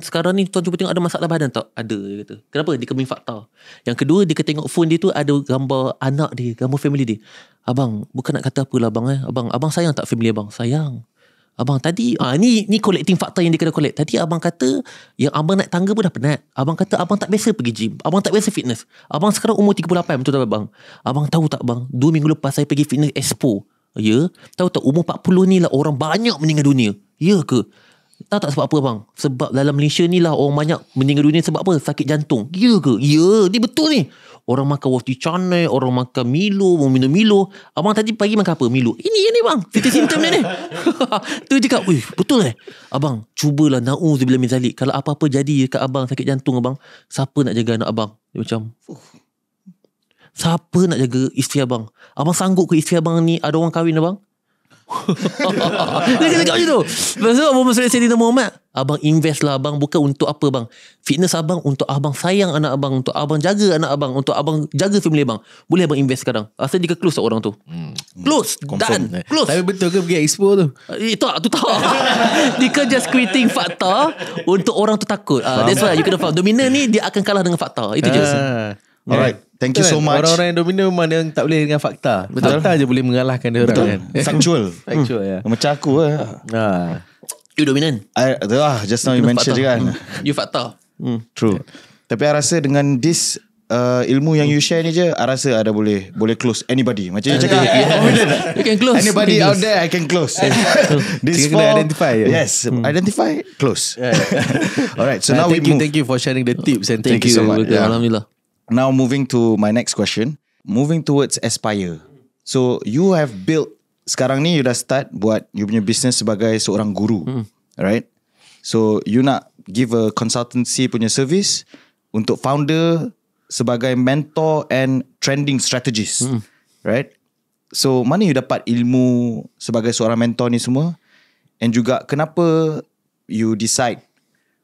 sekarang ni tuan cuba tengok ada masalah badan tak? Ada, dia kata. Kenapa? Dia kena fakta. Yang kedua, dia kena tengok phone dia tu ada gambar anak dia, gambar family dia. Abang, bukan nak kata apalah abang Abang sayang tak family abang? Sayang. Abang tadi ni collecting fakta yang dia kena collect. Tadi abang kata yang abang naik tangga pun dah penat. Abang kata abang tak biasa pergi gym. Abang tak biasa fitness. Abang sekarang umur 38, betul tak abang? Abang tahu tak bang, 2 minggu lepas saya pergi fitness expo. Ya, tahu tak umur 40 ni lah orang banyak meninggal dunia. Ya ke? Tahu tak sebab apa bang? Sebab dalam Malaysia ni lah orang banyak meninggal dunia sebab apa? Sakit jantung. Ya ke? Ya, ni betul ni. Orang makan roti canai, orang makan Milo, orang minum Milo. Abang tadi pagi makan apa? Milo. Ini bang, simptom ni. Tu cakap, betul abang, cubalah na'udzubillah min zalik. Kalau apa-apa jadi kat abang sakit jantung abang, siapa nak jaga anak abang? Dia macam, siapa nak jaga isteri abang? Abang sanggup ke isteri abang ni ada orang kahwin abang? Dia cakap macam tu. Lepas tu Abu Mansur Sayyidina Muhammad, abang invest lah abang, bukan untuk apa bang, fitness abang, untuk abang sayang anak abang, untuk abang jaga anak abang, untuk abang jaga family abang. Boleh abang invest sekarang. Asal dia close tak orang tu? Close. Done. Close. Tapi betul ke pergi expo tu? Tu tak. Dia just creating fakta untuk orang tu takut. That's why you kena faham, dominan ni dia akan kalah dengan fakta. Itu je. Alright, thank you so much. Orang-orang yang dominan memang yang tak boleh dengan fakta. Betul. Fakta je boleh mengalahkan dia orang kan. Factual. Ya. Macam aku You dominan. Just now you mentioned je kan. You fakta. True. Tapi I rasa dengan this ilmu yang you share ni je, I rasa ada boleh close anybody. Macam you cakap, you can close anybody out there I can close. This kena identify. Yes, identify, close. Alright, so now thank you for sharing the tips and thank you so much. Alhamdulillah. Now moving to my next question, moving towards Aspire. So you have built, sekarang ni you dah start buat you punya business sebagai seorang guru, right? So you nak give a consultancy punya service untuk founder sebagai mentor and trending strategist, right? So mana you dapat ilmu sebagai seorang mentor ni semua? And juga kenapa you decide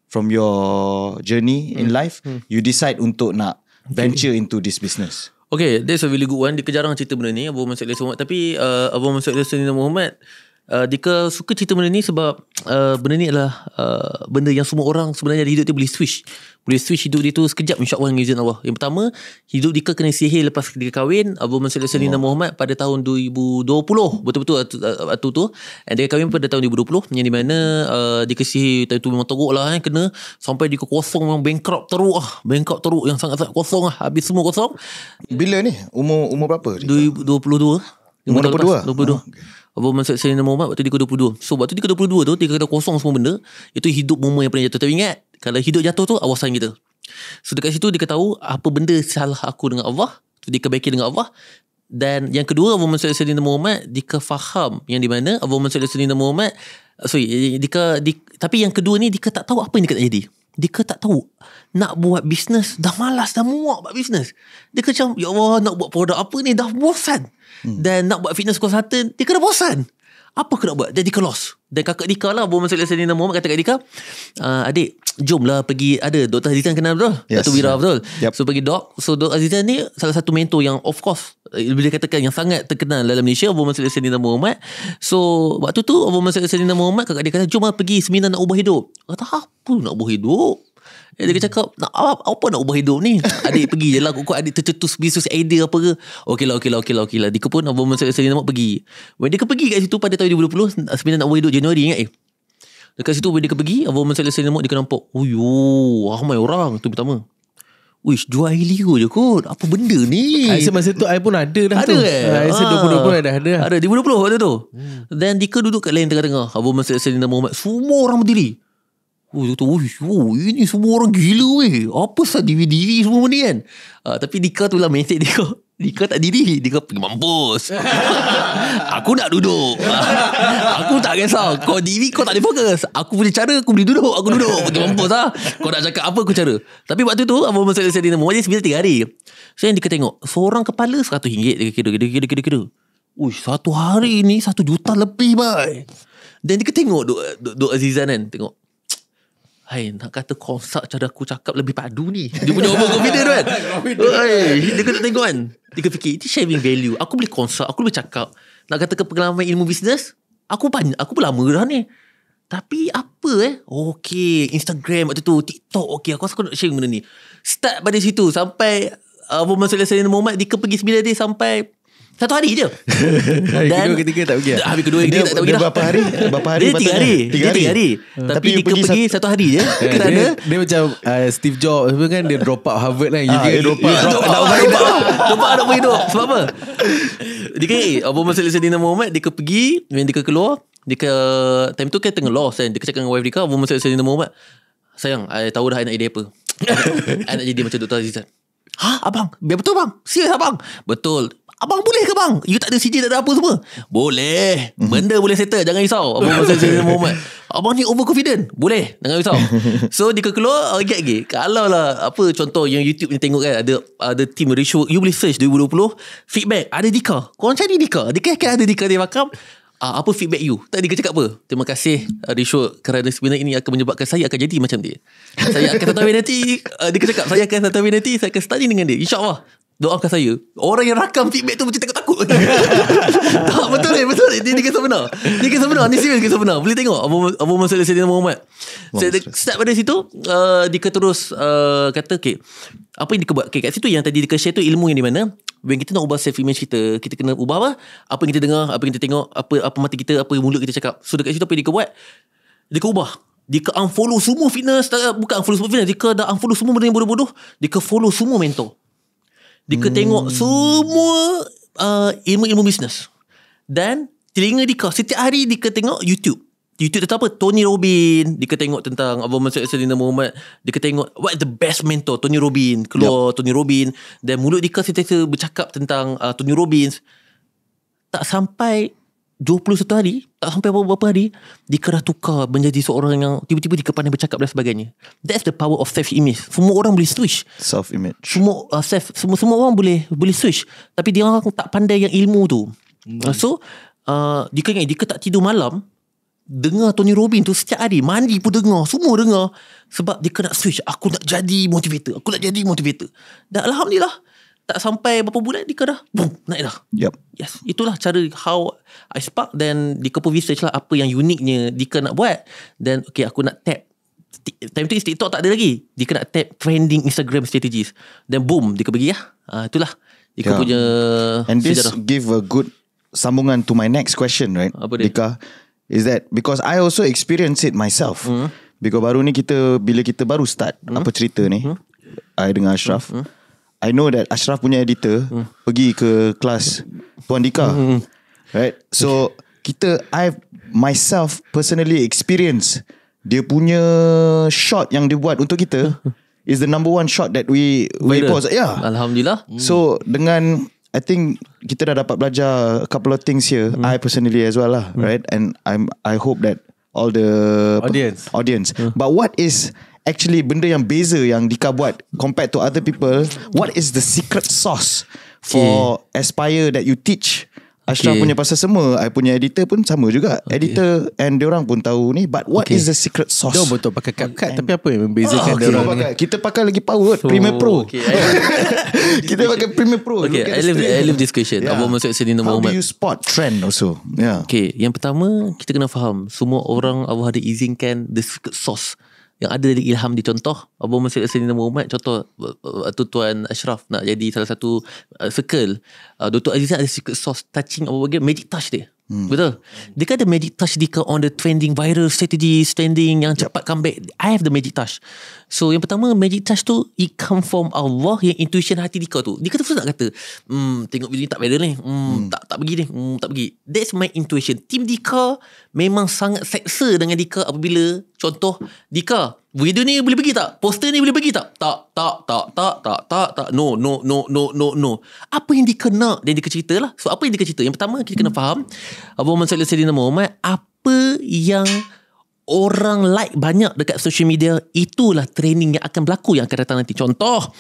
from your journey in life, you decide untuk nak venture into this business? Okay, that's a really good one. Dia jarang cerita benda ni, Abu Mansur Muhammad. Tapi Abu Mansur Muhammad, dia suka cerita benda ni sebab benda ni adalah benda yang semua orang sebenarnya hidup dia boleh switch hidup dia tu sekejap, insyaAllah dengan izin Allah. Yang pertama, hidup dia kena sihir lepas dia kahwin. Abu Mansur Muhammad pada tahun 2020, betul-betul waktu tu, dia kahwin pada tahun 2020, yang di mana dia kesihir tu memang teruk lah, kena sampai dia kosong, memang bankrupt teruk yang sangat-sangat kosong lah, habis semua kosong. Bila ni? Umur berapa? 2022. Umur 22? 22. Abu Mansur Sayyidina Muhammad waktu dia ke-22. So waktu dia ke-22 tu, dia kata kosong semua benda. Itu hidup momen yang paling jatuh. Tapi ingat, kalau hidup jatuh tu, awasan kita. So dekat situ dia tahu apa benda salah aku dengan Allah, dia kebaiki dengan Allah. Dan yang kedua, Abu Mansur Sayyidina Muhammad, dia faham yang di mana Abu Mansur Sayyidina Muhammad, tapi yang kedua ni, dia tak tahu apa yang dia jadi. Dia tak tahu nak buat bisnes, dah malas, dah muak buat bisnes. Dia macam, ya Allah, nak buat produk apa ni, dah bosan. Dan nak buat fitness consultant, dia kena bosan. Apa aku nak buat? Jadi ke loss. Dan kakak Dika lah, Abu Mansur Sayyidina Muhammad kata kat Dika, adik, jomlah pergi, ada Dr. Azizan kenal betul? Yes. Dato' Wira betul? Yep. So pergi So Dr. Azizan ni salah satu mentor yang of course boleh katakan yang sangat terkenal dalam Malaysia, Abu Mansur Sayyidina Muhammad. So waktu tu Abu Mansur Sayyidina Muhammad, kakak dia kata, jomlah pergi seminar nak ubah hidup. Kata, apa nak ubah hidup? Dia cakap, apa nak ubah hidup ni? Adik pergi je lah, kok adik tercetus bisnes idea apa ke? Okey lah. Dia pun Abu Mansur Sayyidina Muhammad pergi. When dia pergi kat situ pada tahun 2020, seminar nak ubah hidup Januari, ingat dekat situ when dia pergi, Abu Mansur Sayyidina Muhammad, dia nampak, ramai orang. Itu pertama. Wish, jual air liur je kot. Apa benda ni? Masa tu I pun ada dah. Ada tu. Saya 2020 dah ada. Ada 2020 waktu tu. Dan Dika duduk kat lain tengah-tengah. Abu Mansur Sayyidina Muhammad, semua orang berdiri. Ini semua orang gila weh. Apa sah diri semua ni kan? Tapi Dika tu lah mindset Dika tak diri. Dika pergi mampus. Aku nak duduk. Aku tak kisah. Kau diri kau tak boleh fokus. Aku punya cara, aku boleh duduk. Aku duduk. Pergi mampus lah. Kau nak cakap apa aku cara. Tapi waktu tu Abu Mansur Sayyidina Muhammad dia 3 hari. So yang Dika tengok, seorang kepala RM100. Dia kira. Satu hari ni 1 juta lebih bai. Dan Dika tengok Duk Azizan kan. Tengok, Hai, nak kata konsert cara aku cakap lebih padu ni. Dia punya overconfident kan. Dia kena tengok kan. Dia kena fikir, itu sharing value. Aku boleh konsert, aku boleh cakap. Nak kata ke pengalaman ilmu bisnes, aku pun lama dah ni. Tapi apa okay, Instagram waktu tu, TikTok, okay, aku rasa aku nak share benda ni. Start pada situ sampai Muhammad Sayyidina Muhammad dia pergi 9 day sampai 1 hari je. Dan kedua ketiga tak pergi lah. Habis kedua ketiga tak pergi dah. Berapa hari? Dia 3 hari. Tapi dia pergi 1 hari je. Kerana dia macam Steve Jobs kan, dia drop out Harvard kan. Dia drop out. Drop out nak hidup. Sebab apa? Dia kata Muhammad Sayyidina Muhammad dia pergi, dia keluar, dia ke time tu kan tengah lost kan. Dia cakap dengan wife dia, Muhammad Sayyidina Muhammad, sayang, I tahu dah I nak jadi apa. I nak jadi macam Dr. Azizan. Abang? Biar betul bang? Serius abang? Betul. Abang boleh ke bang? You tak ada CJ, tak ada apa semua? Boleh. Benda boleh settle. Jangan risau. Abang Sayyidina Muhammad, abang ni overconfident. Boleh. Jangan risau. So dia keluar lagi. Kalau lah apa contoh yang YouTube ni tengok kan, ada team ratio. You boleh search 2020 feedback. Ada Dika. Korang cari Dika. Dia kan ada Dika dia makam. Apa feedback you? Tak dia cakap apa? Terima kasih Risho, kerana sebenarnya ini akan menyebabkan saya akan jadi macam dia. Saya akan satu hari nanti dia cakap saya akan satu hari nanti saya akan study dengan dia, InsyaAllah. Doakan saya. Orang yang rakam feedback tu macam takut-takut. Tak, betul. Dia kisah benar. Dia kisah benar. Ni serius kisah benar. Boleh tengok Abu Musa Sayyidina Muhammad. Start pada situ dia terus kata okay, apa yang dia buat. Okay, kat situ yang tadi dia share tu ilmu yang di mana when kita nak ubah self image kita kena ubah apa yang kita dengar, apa yang kita tengok, apa mata kita, apa yang mulut kita cakap. So dekat situ apa yang dia buat, dia ubah. Dia unfollow semua fitness, bukan unfollow semua fitness, dia dah unfollow semua benda yang bodoh-bodoh, dia follow semua mentor. Dia tengok semua ilmu-ilmu bisnes. Dan telinga dia setiap hari dia tengok YouTube tentang apa? Tony Robbins. Dia tengok tentang Abu Musa Sayyidina Muhammad. Dia tengok what the best mentor, Tony Robbins. Keluar Tony Robbins. Dan mulut dia sentiasa bercakap tentang Tony Robbins. Tak sampai 21 hari, tak sampai beberapa hari, dia dah tukar menjadi seorang yang tiba-tiba dia pandai bercakap dan sebagainya. That's the power of self-image. Semua orang boleh switch self-image. Semua orang boleh switch. Tapi dia orang tak pandai yang ilmu tu. So dia tak tidur malam, dengar Tony Robbins tu setiap hari, mandi pun dengar, semua dengar. Sebab dia nak switch. Aku nak jadi motivator. Dan Alhamdulillah, tak sampai berapa bulan dia dah boom, naik dah. Yes, itulah cara how I spark. Dan Dika pun research lah apa yang uniknya Dika nak buat. Dan okay, aku nak tap. Time tu TikTok tak ada lagi. Dika nak tap trending Instagram strategies. Dan boom, Dika pergi lah. Itulah Dika punya and this sejarah. give a good sambungan to my next question, right? Apa dia? Dika, is that because I also experience it myself. Because baru ni bila kita baru start apa cerita ni, I dengan Ashraf, I know that Ashraf punya editor pergi ke kelas Puan Dika, right? So I myself personally experience dia punya shot yang dia buat untuk kita is the number one shot that we post. Alhamdulillah. So dengan I think kita dah dapat belajar a couple of things here. I personally as well lah, right? And I hope that all the audience. But what is actually benda yang beza yang Dika buat compared to other people? What is the secret sauce for Aspire that you teach? Ashraf punya pasal semua, I punya editor pun sama juga. Editor and diorang pun tahu ni. But what is the secret sauce? Diorang betul pakai CapCut. Tapi apa yang membezakan diorang ni? Kita pakai lagi power, Premiere Pro. Kita pakai Premiere Pro. Okay, I love this question. Abu Musa Sayyidina Muhammad. How do you spot trend also? Okay, yang pertama kita kena faham semua orang Allah ada izinkan the secret sauce yang ada dari ilham di. Contoh Abu Musa Sayyidina Muhammad, contoh Tuan Ashraf nak jadi salah satu circle, Dr. Azizan ada secret sauce touching apa magic touch dia. Betul. Dia kan ada magic touch dia on the trending viral strategy, trending yang cepat comeback. I have the magic touch. So yang pertama, magic touch tu it come from Allah, yang intuition hati Dika tu. Dika tu nak kata tengok video ni tak viral ni, tak pergi ni, tak pergi. That's my intuition. Team Dika memang sangat seksa dengan Dika apabila contoh Dika, video ni boleh pergi tak? Poster ni boleh pergi tak? Tak. No. Apa yang Dika nak dan Dika cerita lah. So apa yang Dika cerita? Yang pertama kita kena faham Abu Musa Sayyidina Muhammad, apa yang orang like banyak dekat social media, itulah training yang akan berlaku yang akan datang nanti. Contoh,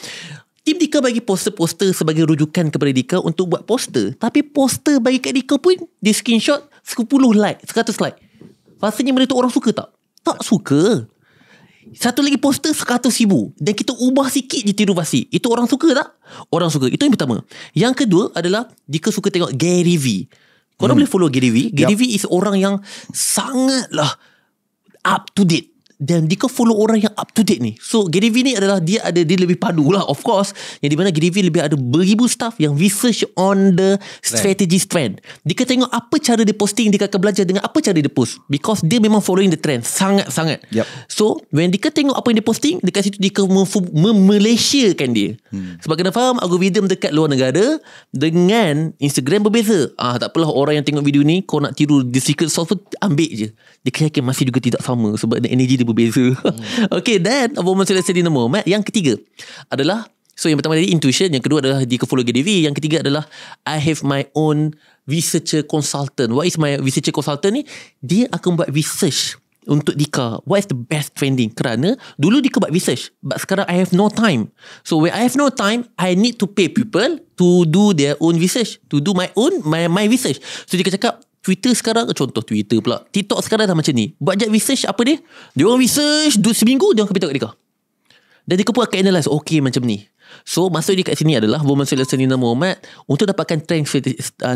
tim Dika bagi poster-poster sebagai rujukan kepada Dika untuk buat poster. Tapi poster bagi kat Dika pun di screenshot 10 like, 100 like. Rasanya benda tu orang suka tak? Tak suka. Satu lagi poster 100,000. Dan kita ubah sikit je tiru fasih. Itu orang suka tak? Orang suka. Itu yang pertama. Yang kedua adalah Dika suka tengok Gary V. Korang boleh follow Gary V. Gary V is orang yang sangatlah up to date. Dan Dika follow orang yang up to date ni. So Gary V ni adalah dia lebih padu lah, of course. Yang di mana Gary V lebih ada beribu staff yang research on the strategy trend. Dika tengok apa cara dia posting, Dika akan belajar dengan apa cara dia post. Because dia memang following the trend sangat-sangat. So when Dika tengok apa yang dia posting, dekat situ Dika Malaysiakan dia. Sebab kena faham, algoritma dekat luar negara dengan Instagram berbeza. Tak apalah, orang yang tengok video ni, kau nak tiru the secret sauce pun ambil je. Dika yakin masih juga tidak sama sebab energy dia berbeza. Okay, then Woman Selection Dinner Moment. Yang ketiga adalah, so yang pertama tadi intuition, yang kedua adalah Dika follow Gary V, yang ketiga adalah I have my own researcher consultant. What is my researcher consultant ni? Dia akan buat research untuk Dika, what is the best trending. Kerana dulu Dika buat research, but sekarang I have no time. So when I have no time, I need to pay people to do their own research, to do my research. So Dika cakap, Twitter sekarang, contoh Twitter pula, TikTok sekarang dah macam ni. Buat je research apa dia? Dia orang research seminggu, dia orang akan beritahu kat Dika. Dan Dika pun akan analyse, okay macam ni. So maksud dia kat sini adalah Woman Selection Dinner Moment, untuk dapatkan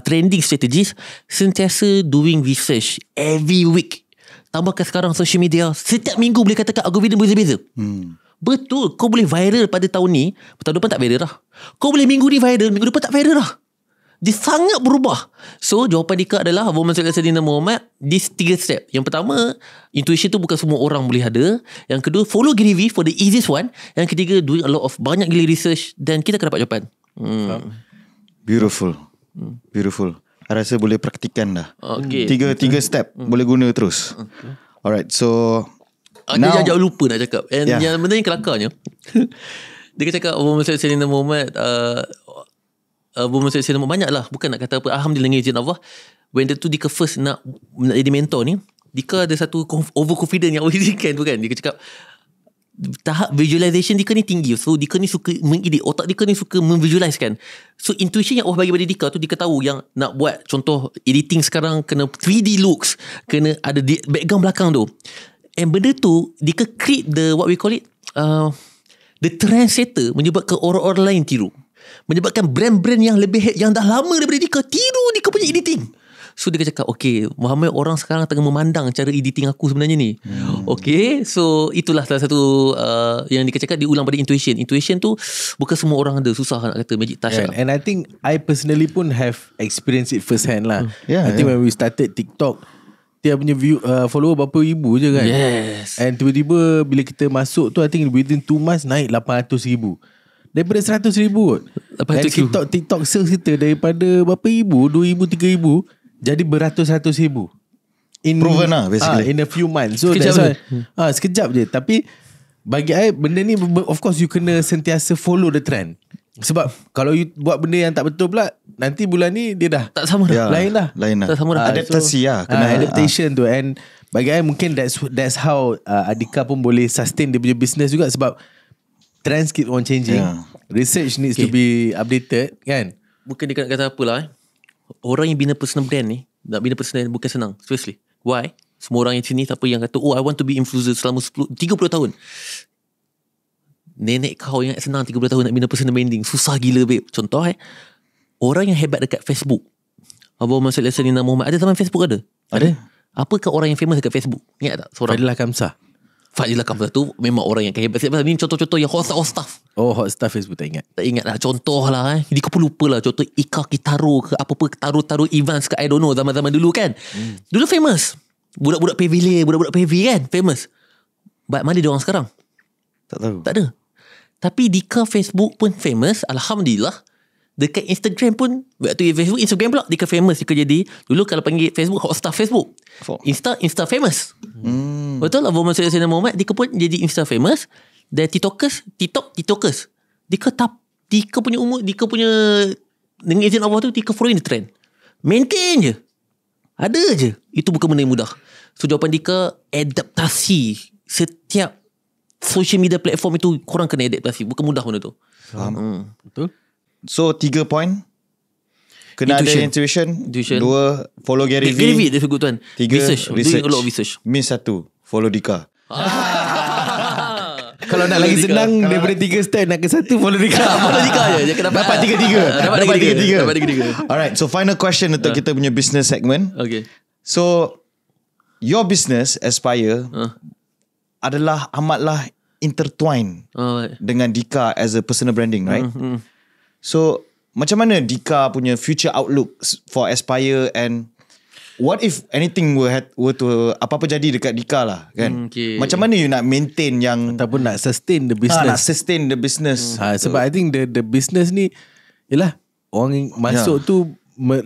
trending strategies, sentiasa doing research every week. Tambahkan sekarang social media, setiap minggu boleh katakan algoritma berbeza-beza. Betul, kau boleh viral pada tahun ni, tahun depan tak viral dah. Kau boleh minggu ni viral, minggu depan tak viral dah. Dia sangat berubah. So jawapan Dika adalah Woman Selection Dinner Moment, these 3 step. Yang pertama, intuition tu bukan semua orang boleh ada. Yang kedua, follow Gary V for the easiest one. Yang ketiga, doing a lot of banyak gila research, dan kita akan dapat jawapan. Beautiful. Beautiful. I rasa boleh praktikan dah. Okay. Tiga step boleh guna terus. Alright, so now, dia lupa nak cakap. And yang benda yang kelakarnya, dia cakap Woman Selection Dinner Moment, Woman Selection Dinner Moment banyak lah. Bukan nak kata apa, alhamdulillah dengan izin Allah. When dia tu Dika first nak jadi mentor ni, Dika ada satu overconfident yang kan tu kan. Dika cakap tahap visualization Dika ni tinggi. So Dika ni suka mengedit, otak Dika ni suka memvisualizekan. So intuition yang Allah bagi pada Dika tu, Dika tahu yang nak buat contoh editing sekarang kena 3D looks, kena ada background belakang tu. And benda tu Dika create the what we call it, the trendsetter, menyebabkan orang-orang lain tiru, menyebabkan brand-brand yang lebih yang dah lama daripada Dika tiru Dika punya editing. So dia cakap, okay, Muhammad, orang sekarang tengah memandang cara editing aku sebenarnya ni. Okay, so itulah salah satu yang Dika cakap, diulang pada intuition. Intuition tu bukan semua orang ada, susah nak kata magic touch lah. And I think I personally pun have experienced it first hand lah. I think when we started TikTok, dia punya view, follower berapa ribu je kan. Yes. And tiba-tiba bila kita masuk tu, I think within 2 months naik 800,000 daripada 100,000. Dan TikTok sales kita daripada berapa ribu, 2,000, 3,000 jadi beratus-ratus ribu. Proven lah basically. In a few months. So sekejap that's why, sekejap je. Tapi bagi I, benda ni of course you kena sentiasa follow the trend. Sebab kalau you buat benda yang tak betul pula, nanti bulan ni dia dah tak sama dah. Lain dah. Tak sama dah. Adaptasi lah. Kena adaptation tu. And bagi I mungkin that's how Adhika pun boleh sustain dia punya business juga. Sebab trends keep on changing. Research needs to be updated kan. Bukan dia nak kata apalah. Orang yang bina personal brand ni, nak bina personal brand bukan senang. Seriously. Why? Semua orang yang sini siapa yang kata, oh I want to be influencer selama 30 tahun. Nenek kau yang senang 30 tahun nak bina personal branding. Susah gila babe. Contoh orang yang hebat dekat Facebook, Abang Masud Lasanina Muhammad, ada zaman Facebook ada? Apakah orang yang famous dekat Facebook? Ingat tak seorang? Fadilah Kamsah tu memang orang yang hebat. Ini contoh-contoh yang hot stuff. Oh, hot stuff Facebook tak ingat. Tak ingat lah. Contoh lah Jadi kau pun lupa lah. Contoh Ika Kitaro ke apa-apa, taruh Evans ke, I don't know, zaman-zaman dulu kan. Dulu famous. Budak-budak PV kan famous. But mana dia orang sekarang? Tak tahu. Tak ada. Tapi Dika Facebook pun famous, alhamdulillah. Dekat Instagram pun, waktu Facebook, Instagram pula Dika famous. Dika jadi, dulu kalau panggil Facebook, hot stuff Facebook. Insta famous. Betul lah. Woman Selection Muhammad, Dika pun jadi Insta famous. Dan TikTokers. Dika punya umur, Dika punya, dengan izin Allah tu, Dika following the trend. Maintain je. Ada je. Itu bukan benda yang mudah. So jawapan Dika, adaptasi. Setiap social media platform itu korang kena adaptasi. Bukan mudah benda tu. Betul. So 3 point. Kena ada intuition. 2, follow Gary V. Gary V dia sebut tuan. 3, research. Doing a lot of research. Miss 1, follow Dika. Kalau nak lagi senang daripada 3 step nak ke 1, follow Dika. Follow Dika je. Dia kena Dapat 3-3. Dapat 3-3. Alright, so final question untuk kita punya business segment. Okay. So your business Aspire adalah amatlah intertwined dengan Dika as a personal branding, right? So macam mana Dika punya future outlook for Aspire, and what if anything were to apa-apa jadi dekat Dika lah kan? Macam mana you nak maintain yang ataupun nak sustain the business? Nak sustain the business. Sebab I think the business ni yalah orang masuk tu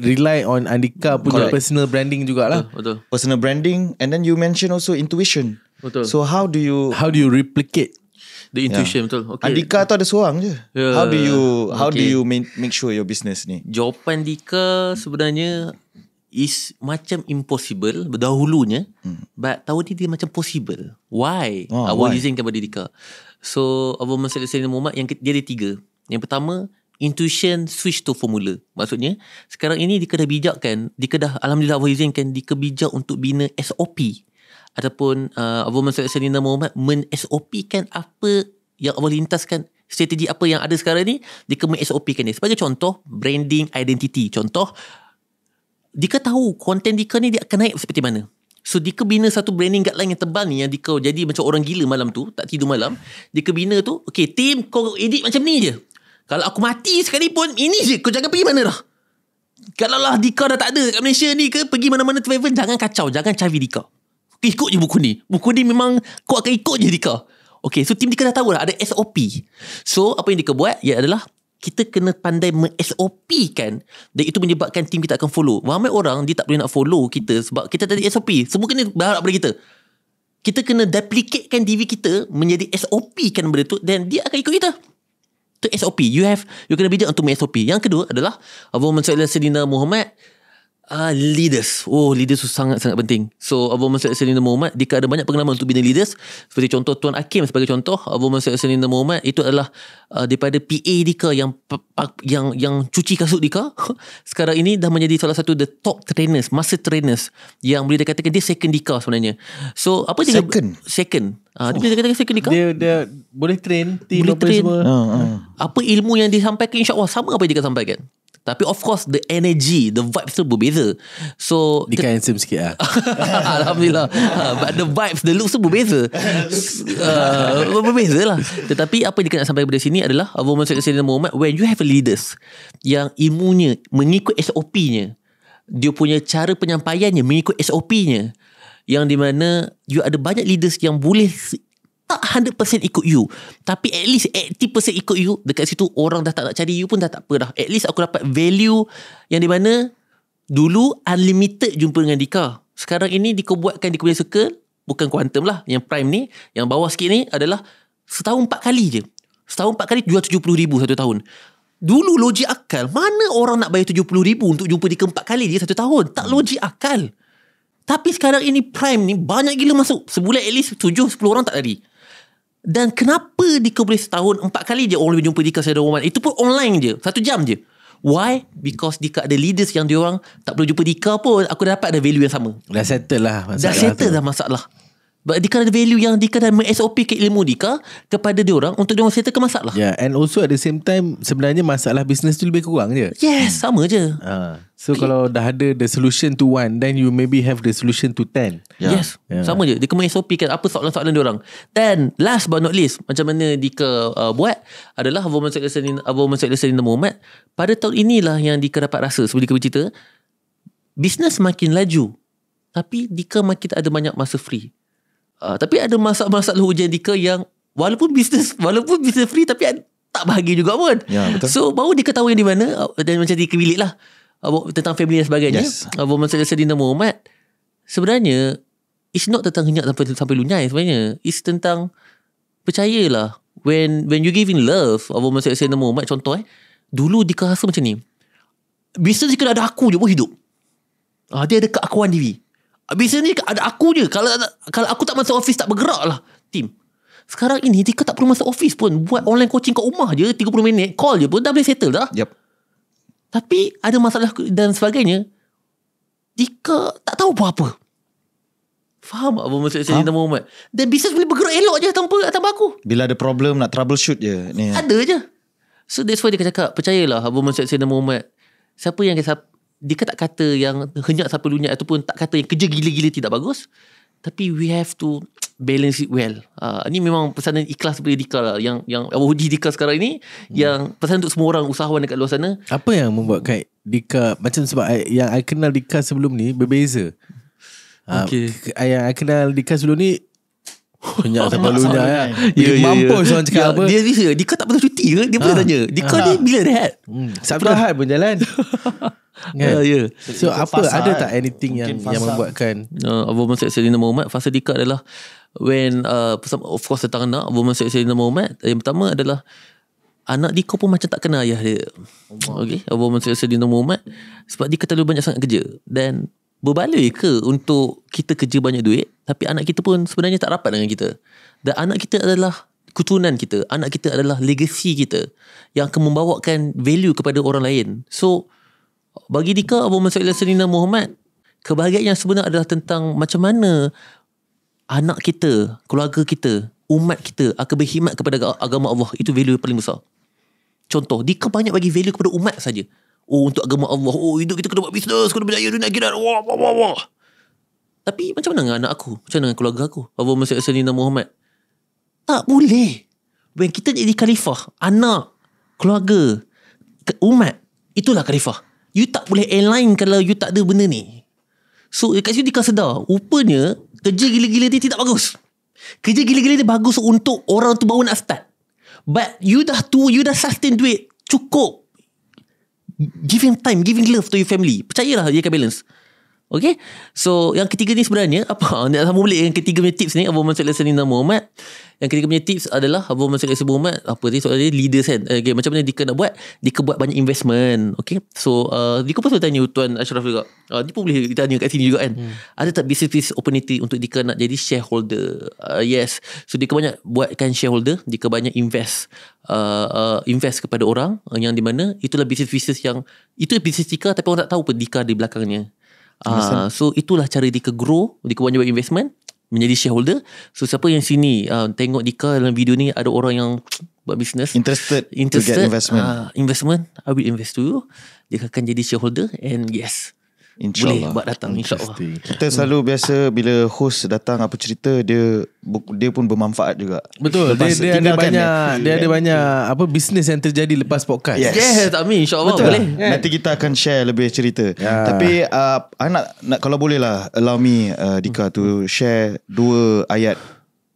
rely on Andika punya personal branding jugalah. Betul. Personal branding, and then you mention also intuition. Betul. So how do you replicate the intuition? Betul. Okay. Andika tu ada seorang je. Yeah. How do you make sure your business ni? Jawapan Dika sebenarnya is macam impossible dahulunya, but tahun ni dia macam possible. Why? I will izinkan pada Dika. So Abang Muhammad Sayyidina Muhammad yang dia ada 3. Yang pertama, intuition switch to formula. Maksudnya sekarang ini Dika dah bijakkan, Dika dah alhamdulillah Allah izinkan Dika bijak untuk bina SOP, ataupun Abang Muhammad Sayyidina Muhammad men-SOP kan apa yang Allah lintaskan, strategi apa yang ada sekarang ni Dika men-SOP kan dia. Sebagai contoh, branding identity. Contoh, Dika tahu konten Dika ni dia akan naik seperti mana. So Dika bina satu branding guideline yang tebal ni, yang Dika jadi macam orang gila malam tu, tak tidur malam. Dika bina tu, okay team kau edit macam ni je. Kalau aku mati sekalipun, ini je, kau jangan pergi mana dah. Kalau lah Dika dah tak ada kat Malaysia ni ke, pergi mana-mana travel, jangan kacau, jangan cari Dika. Ikut je buku ni. Buku ni memang kau akan ikut je Dika. Okay, so tim Dika dah tahu dah ada SOP. So apa yang Dika buat ia adalah kita kena pandai men-SOP kan, dan itu menyebabkan tim kita akan follow. Ramai orang dia tak boleh nak follow kita sebab kita tak ada SOP. Semua kena berharap pada kita. Kita kena duplicatekan diri kita menjadi SOP kan benda tu, dan dia akan ikut kita. Itu SOP. You kena bijak untuk SOP. Yang kedua adalah Abang Sayyidina Muhammad leaders. Leaders tu sangat-sangat penting. So Abang Sayyidina Muhammad Dika ada banyak pengalaman untuk bina leaders. Seperti contoh Tuan Hakim sebagai contoh. Abang Sayyidina Muhammad itu adalah daripada PA Dika yang cuci kasut Dika. Sekarang ini dah menjadi salah satu the top trainers, master trainers, yang boleh dikatakan dia second Dika sebenarnya. So apa dia second. Dia boleh dikatakan second Dika. Dia boleh train team, boleh train. Semua. Apa ilmu yang disampaikan, insya-Allah sama apa yang Dika sampaikan. Tapi of course the energy, the vibes tu berbeza. So Dika handsome sikit lah. Alhamdulillah. But the vibes, the looks tu berbeza. Berbeza lah. Tetapi apa Dika nak sampaikan pada sini adalah Abang Sayyidina Muhammad, when you have leaders yang ilmunya mengikut SOP-nya, dia punya cara penyampaiannya mengikut SOP-nya, yang di mana you ada banyak leaders yang boleh tak 100% ikut you, tapi at least 80% ikut you. Dekat situ orang dah tak nak cari you pun dah tak apa dah. At least aku dapat value yang di mana dulu unlimited jumpa dengan Dika. Sekarang ini Dika buatkan Dika punya circle, bukan quantum lah. Yang prime ni, yang bawah sikit ni adalah setahun 4 kali je. Setahun 4 kali jual 70,000 satu tahun. Dulu logik akal, mana orang nak bayar 70,000 untuk jumpa Dika 4 kali dia satu tahun? Tak logik akal. Tapi sekarang ini prime ni banyak gila masuk. Sebulan at least 7-10 orang tak lari. Dan kenapa Dika boleh setahun 4 kali je orang boleh jumpa Dika Sayyidina Muhammad? Itu pun online je, 1 jam je. Why? Because Dika ada leaders yang diorang tak perlu jumpa Dika pun, aku dapat ada value yang sama. Dah settle lah masalah. Dah settle dah masalah. But Dika ada value yang Dika dah SOP ke ilmu Dika kepada diorang untuk diorang settle ke masalah. And also at the same time, sebenarnya masalah bisnes tu lebih kurang je. Yes, sama je. So kalau dah ada the solution to 1, then you maybe have the solution to 10. Yes, sama je. Dika SOP kan apa soalan-soalan diorang. Dan last but not least, macam mana Dika buat adalah Abang Sayyidina Muhammad, pada tahun inilah yang Dika dapat rasa, sebelum Dika bercerita, bisnes makin laju, tapi Dika makin tak ada banyak masa free. Tapi ada masalah ujian Dika yang walaupun bisnes free tapi tak bahagia juga pun. Betul. So baru Dika tahu yang di mana, dan macam Dika bilik lah tentang family dan sebagainya. Abang Sayyidina Muhammad sebenarnya it's not tentang henyak sampai lunyai sebenarnya. It's tentang percayalah, when you giving love, Abang Sayyidina Muhammad contoh dulu Dika rasa macam ni, bisnes Dika ada aku je pun hidup. Dia ada keakuan diri. Bisnes ni ada aku je. Kalau aku tak masuk office, tak bergerak lah tim. Sekarang ini Dika tak perlu masuk office pun, buat online coaching kat rumah je 30 minit, call je pun dah boleh settle dah. Tapi ada masalah dan sebagainya, Dika tak tahu apa-apa. Faham tak apa maksud Selina Muhammad? Dan bisnes boleh bergerak elok je tanpa aku. Bila ada problem nak troubleshoot je ni. Ada je. So that's why dia akan cakap, percayalah Abu Mansur Selina Muhammad, siapa yang dia tak kata yang henyak siapa lunyat, ataupun tak kata yang kerja gila-gila tidak bagus, tapi we have to balance it well. Ini memang pesanan ikhlas daripada Dika lah, yang Audi Dika sekarang ini, yang pesanan untuk semua orang usahawan dekat luar sana. Apa yang membuatkan Dika, macam sebab yang I kenal Dika sebelum ni berbeza. Yang I kenal Dika sebelum ni banyak sampai lunyah ya. Dia mampus orang cakap apa. Dia Dika tak pernah cuti ke? Dia pernah tanya Dika ni bila rehat? Sabtu Ahad pun jalan. Kan? So apa ada tak anything yang membuatkan Abu Mansur Selina Muhammad fasa Dika adalah when of course tentang anak Abu Mansur Selina Muhammad, yang pertama adalah anak Dika pun macam tak kenal ayah dia. Okay, Abu Mansur Selina Muhammad, sebab Dika terlalu banyak sangat kerja, dan berbaloi ke untuk kita kerja banyak duit tapi anak kita pun sebenarnya tak rapat dengan kita. Dan anak kita adalah keturunan kita, anak kita adalah legacy kita yang akan membawakan value kepada orang lain. So bagi Dika, Abu Mansur Selina Muhammad, kebahagiaan yang sebenar adalah tentang macam mana anak kita, keluarga kita, umat kita akan berkhidmat kepada agama Allah. Itu value yang paling besar. Contoh, Dika banyak bagi value kepada umat saja. Untuk agama Allah. Hidup kita kena buat bisnes, kena berjaya dunia akhirat. Wah. Tapi macam mana dengan anak aku? Macam mana dengan keluarga aku? Abu Mansur Selina Muhammad, tak boleh. When kita jadi khalifah, anak, keluarga, umat, itulah khalifah. You tak boleh align kalau you tak ada benda ni. So kat situ Dika sedar, rupanya kerja gila-gila dia tidak bagus. Kerja gila-gila dia bagus untuk orang tu baru nak start. But you dah sustain duit, cukup. Giving time, giving love to your family. Percayalah dia akan balance. Okay. So yang ketiga ni sebenarnya apa? Nak sambung balik yang ketiga punya tips ni, Abu Mansur Selina Muhammad. Yang ketiga punya tips adalah Abu Mansur Selina Muhammad, apa ni soalan dia, leaders kan. Okay, macam mana Dika nak buat? Dika buat banyak investment. Okay. So Dika pun tanya Tuan Ashraf juga. Dia pun boleh tanya kat sini juga kan. Ada tak business opportunity untuk Dika nak jadi shareholder? Yes. So Dika banyak buatkan shareholder. Dika banyak invest kepada orang yang di mana itulah bisnes yang itu bisnes Dika, tapi orang tak tahu pun Dika di belakangnya. So itulah cara Dika grow. Dika banyak buat investment, menjadi shareholder. So siapa yang sini tengok Dika dalam video ni, ada orang yang buat bisnes, interested to get investment, I will invest to you. Dia akan jadi shareholder, and yes, boleh buat datang, insyaAllah. Kita selalu biasa bila host datang apa cerita, dia pun bermanfaat juga. Betul. Dia ada banyak apa bisnes yang terjadi lepas podcast. Yes, amin, insyaAllah. Betul. Boleh. Nanti kita akan share lebih cerita. Tapi nak kalau boleh lah, allow me Dika to share 2 ayat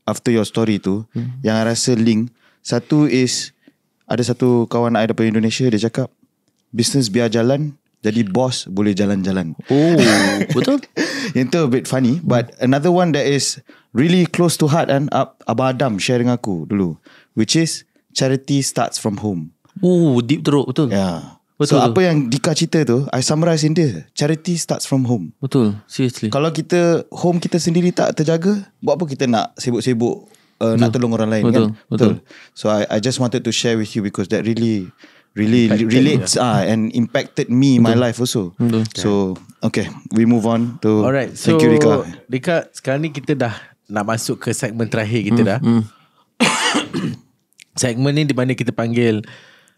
after your story tu yang I rasa link. Satu is, ada satu kawan I daripada Indonesia, dia cakap business biar jalan, jadi bos boleh jalan-jalan. Betul. Yang tu a bit funny. But another one that is really close to heart, and Abah Adam share dengan aku dulu, which is charity starts from home. Deep teruk. Betul. Betul. So apa yang Dika cerita tu, I summarize in dia. Charity starts from home. Betul. Seriously. Kalau home kita sendiri tak terjaga, buat apa kita nak sibuk-sibuk nak tolong orang lain? Betul. Kan? Betul. So I just wanted to share with you because that really relates and impacted me, my life also. So okay, we move on to. Alright, so thank you Dika. Dika, sekarang ni kita dah nak masuk ke segmen terakhir kita dah. Segmen ni di mana kita panggil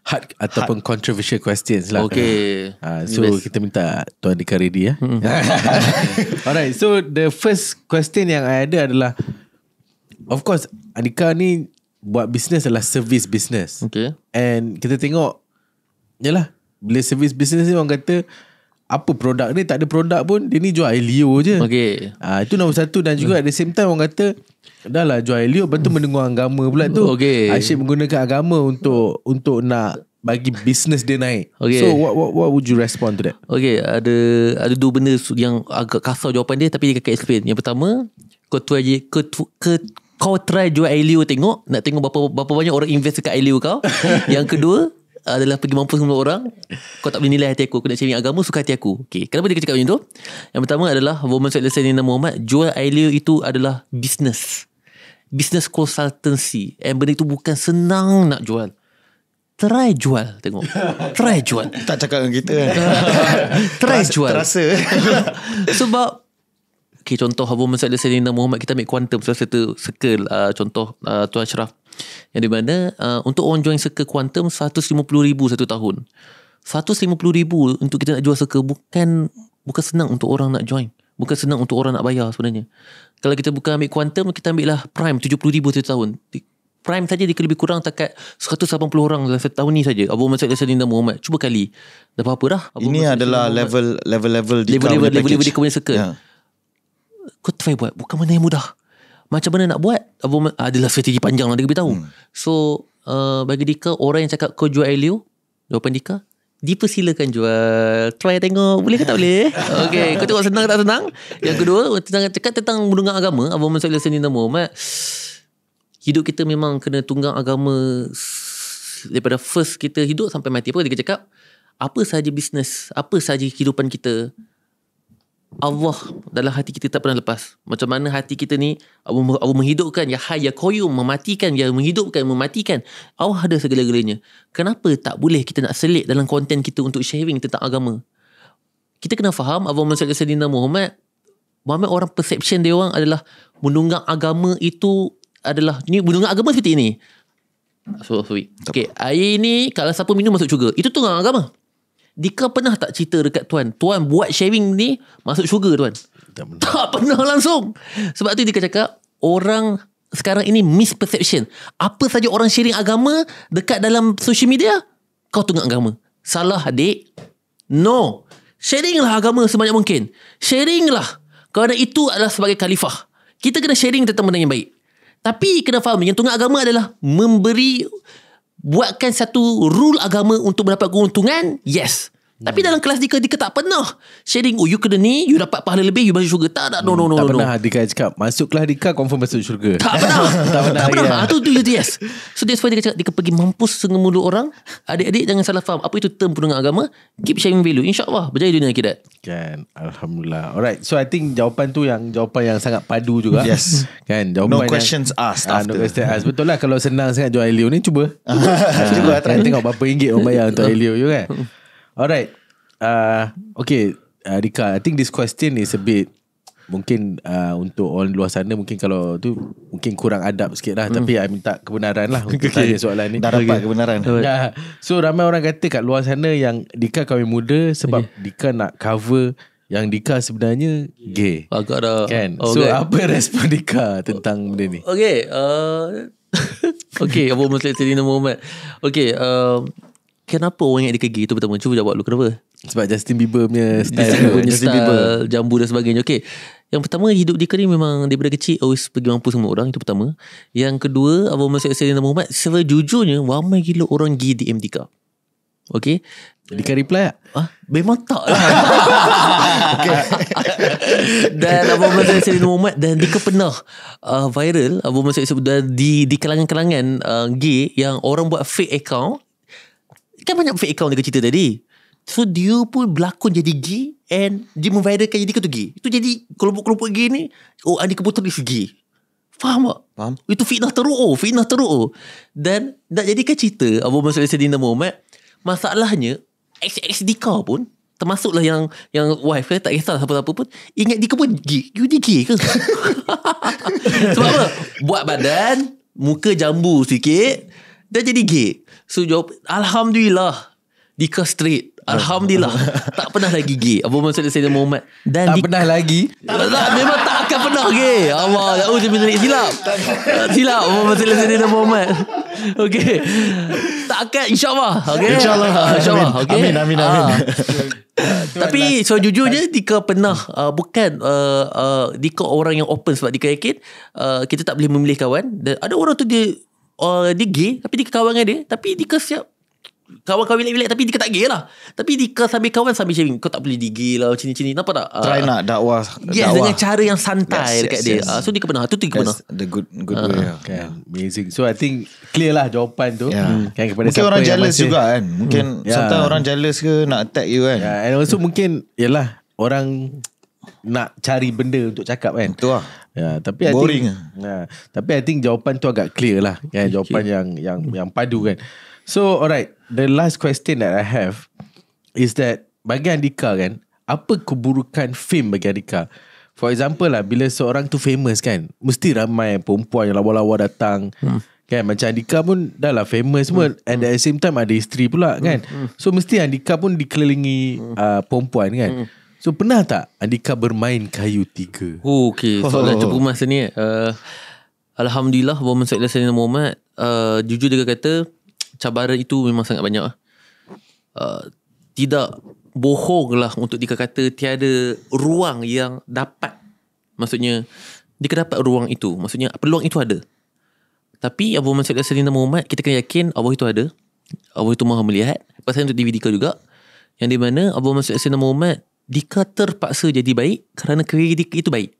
hard ataupun controversial questions lah. Okay. So kita minta Tuan Dika ready ya. Alright, so the first question yang I ada adalah, of course Dika ni buat business adalah service business. Okay. And kita tengok, yalah, bila service business ni orang kata apa produk ni, tak ada produk pun, dia ni jual Elio je. Okay. Itu nombor satu. Dan juga at the same time orang kata, dah lah jual Elio, lepas tu mendengar agama pula tu. Okay. Asyik menggunakan agama untuk nak bagi business dia naik. Okay. So what would you respond to that? Okay, ada 2 benda yang agak kasar jawapan dia, tapi dia akan explain. Yang pertama, kau try jual Elio, nak tengok berapa banyak orang invest dekat Elio kau. Yang kedua adalah pergi mampus semua orang. Kau tak boleh nilai hati aku nak cari agama, suka hati aku. Okay, kenapa dia cakap macam tu? Yang pertama adalah Abu Mansur Selina Muhammad, jual Elio itu adalah business consultancy, and benda itu bukan senang nak jual. Try jual, tengok. Try jual. Tak cakap dengan kita kan. Try jual. Terasa. Sebab Okay, contoh Abu Muhammad Sayyidina Muhammad, kita ambil quantum salah satu circle. Contoh Tuan Ashraf, yang di mana untuk orang join circle quantum 150,000 satu tahun. 150,000 untuk kita nak jual circle bukan senang untuk orang nak join. Bukan senang untuk orang nak bayar sebenarnya. Kalau kita bukan ambil quantum, kita ambil lah prime 70,000 satu tahun. Prime saja dia lebih kurang takat 180 orang dalam setahun ni saja. Abu Muhammad Sayyidina Muhammad, cuba kali. Dah apa dah. Ini adalah level Dika punya circle. Yeah. Kau try buat, bukan mana yang mudah. Macam mana nak buat? Adalah strategi panjang lah, dia beritahu. So bagi Dika, orang yang cakap kau jual Elio, jawapan Dika, dipersilakan jual. Try tengok boleh ke tak boleh. Okay, kau tengok senang tak senang. Yang kedua, cakap tentang menunggang agama. Abu Muhammad Sayyidina Muhammad, hidup kita memang kena tunggang agama daripada first kita hidup sampai mati. Apa dia cakap? Apa sahaja bisnes, apa sahaja kehidupan kita, Allah dalam hati kita tak pernah lepas. Macam mana hati kita ni, Allah menghidupkan, ya hayy ya qayyum, mematikan, ya menghidupkan, mematikan. Allah ada segala-galanya. Kenapa tak boleh kita nak selit dalam konten kita untuk sharing tentang agama? Kita kena faham, Abu Muhammad Sayyidina Muhammad, orang perception dia orang adalah menunggang agama itu adalah ni, menunggang agama seperti ini. Sorry. Okay, air ni kalau siapa minum masuk syurga, itu tunggang agama. Dika pernah tak cerita dekat Tuan buat sharing ni masuk syurga Tuan? Tak pernah langsung. Sebab tu Dika cakap, orang sekarang ini misperception. Apa saja orang sharing agama dekat dalam social media, kau tunggang agama. Salah adik. No. Sharinglah agama sebanyak mungkin. Sharinglah. Kerana itu adalah sebagai khalifah. Kita kena sharing tentang benda yang baik. Tapi kena faham, yang tunggang agama adalah buatkan satu rule agama untuk mendapat keuntungan. Yes. Tapi dalam kelas Dika tak pernah sharing, you kena ni, you dapat pahala lebih, you masuk syurga. Tak pernah Dika cakap masuk kelas Dika confirm masuk syurga. Tak pernah. Itu yes. So that's why Dika cakap, Dika pergi mampus sengemulu orang. Adik-adik jangan salah faham apa itu term penunggang agama. Keep sharing value, InsyaAllah berjaya dunia akhirat. Kan, Alhamdulillah. Alright, so I think jawapan yang sangat padu juga. Yes. Kan, jawapan no questions asked after. No questions asked. Betul lah, kalau senang sangat jual Elio ni, cuba. Cuba try. Tengok berapa ringgit orang bayar untuk Elio you kan. Alright. Okay, Dika, I think this question is a bit, mungkin untuk orang luar sana, mungkin kalau tu mungkin kurang adab sikit lah. Tapi I minta kebenaran lah untuk tanya soalan ni. Dah dapat kebenaran. So ramai orang kata kat luar sana yang Dika kahwin muda sebab Dika nak cover yang Dika sebenarnya gay. Agak dah kan? So apa respon Dika tentang benda ni? Okay, Abu Muhammad Sayyidina Muhammad. Okay, kenapa orang ingat Dika gay? Itu pertama. Cuba jawab dulu, kenapa? Sebab Justin Bieber punya style, jambu dan sebagainya. Okay, yang pertama, hidup Dika ni memang daripada kecil always pergi mampu semua orang. Itu pertama. Yang kedua, Abu Muhammad Sayyidina Muhammad, sejujurnya ramai gila orang gay DM Dika. Okay, Dika reply tak? Memang tak lah. Dan Abu Muhammad Sayyidina Muhammad, dan Dika pernah viral Abu Muhammad Sayyidina di kalangan-kalangan gay yang orang buat fake account. Kan banyak fake account Dika cerita tadi. So dia pun berlakon jadi gay, and dia memviralkan jadi Dika tu gay. Itu jadi kelompok-kelompok gay ni, Andika Putra is gay. Faham tak? Faham. Itu fitnah teruk. Dan nak jadikan cerita Abu Muhammad Sayyidina Muhammad, masalahnya ex Dika pun, termasuklah yang wife tak kisah apa-apa pun, ingat Dika pun gay. You ni gay ke? Sebab apa? Buat badan, muka jambu sikit, dah jadi gay. So jawab, Alhamdulillah Dika straight. Alhamdulillah. Tak pernah lagi gay Abu Muhammad Sayyidina Muhammad. Dan pernah lagi. Memang tak akan pernah gay. Allah, silap Abu Muhammad Sayyidina Muhammad. Okay, tak akan, InsyaAllah. Okay, InsyaAllah. Okay? Amin. Tapi sejujurnya Dika pernah bukan Dika orang yang open, sebab Dika yakin kita tak boleh memilih kawan. Dan ada orang tu dia gay tapi Dika kawan dengan dia, tapi Dika siap kawan-kawan bilik-bilik, tapi Dika tak gay lah. Tapi Dika sambil kawan sambil sharing, kau tak boleh di gay lah, macam-macam. Nampak tak? Try nak dakwah. Dengan cara yang santai dekat dia. So Dika pernah. Itu Dika pernah. The good way. Okay. Amazing. So I think clear lah jawapan tu. Kan, kepada mungkin orang jealous juga kan. Mungkin sometimes orang jealous ke nak attack you kan. And also mungkin yalah, orang nak cari benda untuk cakap kan. Betul lah. Tapi boring. Tapi I think jawapan tu agak clear lah. Jawapan yang padu kan. So alright, the last question that I have is that bagi Andika kan, apa keburukan fame bagi Andika? For example lah, bila seorang tu famous kan, mesti ramai perempuan yang lawa-lawa datang. Kan macam Andika pun dah lah famous semua, and at the same time ada isteri pula kan. So mesti Andika pun dikelilingi perempuan kan. So pernah tak Andika bermain kayu 3? Okay, soalan cukup masa ni. Alhamdulillah, Muhammad Sallallahu Muhammad, jujur dia kata cabaran itu memang sangat banyak. Tidak bohong lah untuk Dika kata tiada ruang yang dapat. Maksudnya Dika dapat ruang itu, maksudnya peluang itu ada. Tapi Abu Muhammad Sallallahu Muhammad, kita kena yakin Allah itu ada, Allah itu maha melihat. Pasal untuk diri Dika juga, yang di mana Abu Muhammad Sallallahu Muhammad, Dika terpaksa jadi baik kerana kerja Dika itu baik.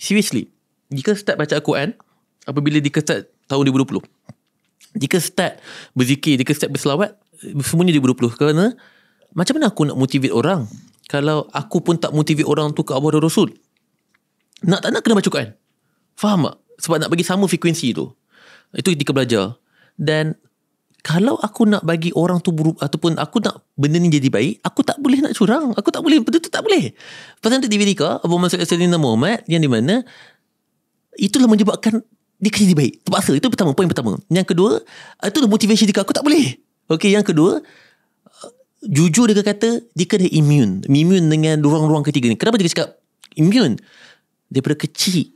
Seriously, Dika start baca Al-Quran apabila Dika start tahun 2020. Dika start berzikir, Dika start berselawat, semuanya 2020. Kerana macam mana aku nak motivate orang kalau aku pun tak motivate orang tu ke Allah dan Rasul? Nak tak nak kena baca Quran. Faham tak? Sebab nak bagi sama frekuensi tu. Itu Dika belajar. Dan kalau aku nak bagi orang tu ataupun aku nak benda ni jadi baik, aku tak boleh nak curang. Aku tak boleh, betul-betul tak boleh. Pasal untuk diri Dika, Abu Muhammad Sallallahu Muhammad, yang di mana itulah menyebabkan Dika jadi baik. Terpaksa. Itu pertama, poin pertama. Yang kedua, itu motivation Dika. Aku tak boleh. Okay, yang kedua, jujur dia kata Dika dah immune dengan ruang-ruang ketiga ni. Kenapa dia cakap immune? Daripada kecil.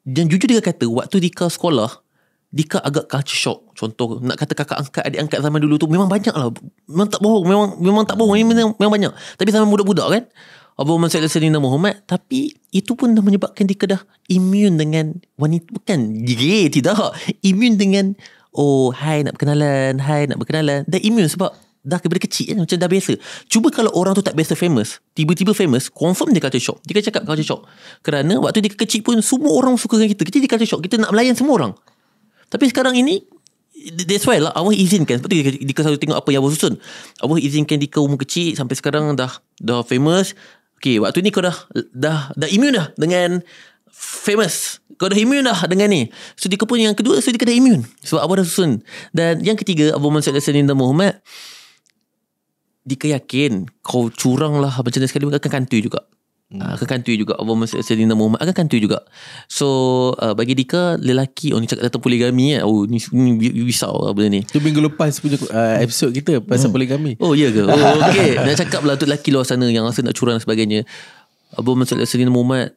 Dan jujur dia kata waktu Dika sekolah, Dika agak culture shock. Contoh, nak kata kakak angkat, adik angkat zaman dulu tu memang banyak lah. Memang tak bohong. Memang tak bohong. Memang banyak. Tapi zaman budak-budak kan, Abu Muhammad Sallallahu Muhammad. Tapi itu pun dah menyebabkan Dika dah immune dengan wanita. Bukan gay, tidak. Immune dengan hai nak berkenalan. Dah immune sebab dah daripada kecil kan, macam dah biasa. Cuba kalau orang tu tak biasa famous, tiba-tiba famous, confirm dia culture shock. Dia cakap culture shock. Kerana waktu dia kecil pun semua orang suka dengan kita. Kita di culture shock. Kita nak melayan semua orang. Tapi sekarang ini, that's why lah Allah izinkan. Seperti Dika selalu tengok apa yang Allah susun. Allah izinkan Dika umur kecil sampai sekarang dah famous. Okay, waktu ni kau dah immune dah dengan famous. Kau dah immune dah dengan ni. So Dika pun yang kedua, so Dika dah immune sebab Allah dah susun. Dan yang ketiga, Abu Muhammad Sallallahu Muhammad, Dika yakin kau curang lah macam mana sekali akan kantui juga. Akan kantui juga. Abu Muhammad Sallallahu Muhammad akan kantui juga. So bagi Dika, lelaki ni cakap tentang poligami kan. Ni risau lah benda ni. Tu minggu lepas punya episod kita pasal poligami. Oh iya ke? Okay. Nak cakap lah untuk lelaki luar sana yang rasa nak curang dan sebagainya. Abu Muhammad Sallallahu Muhammad,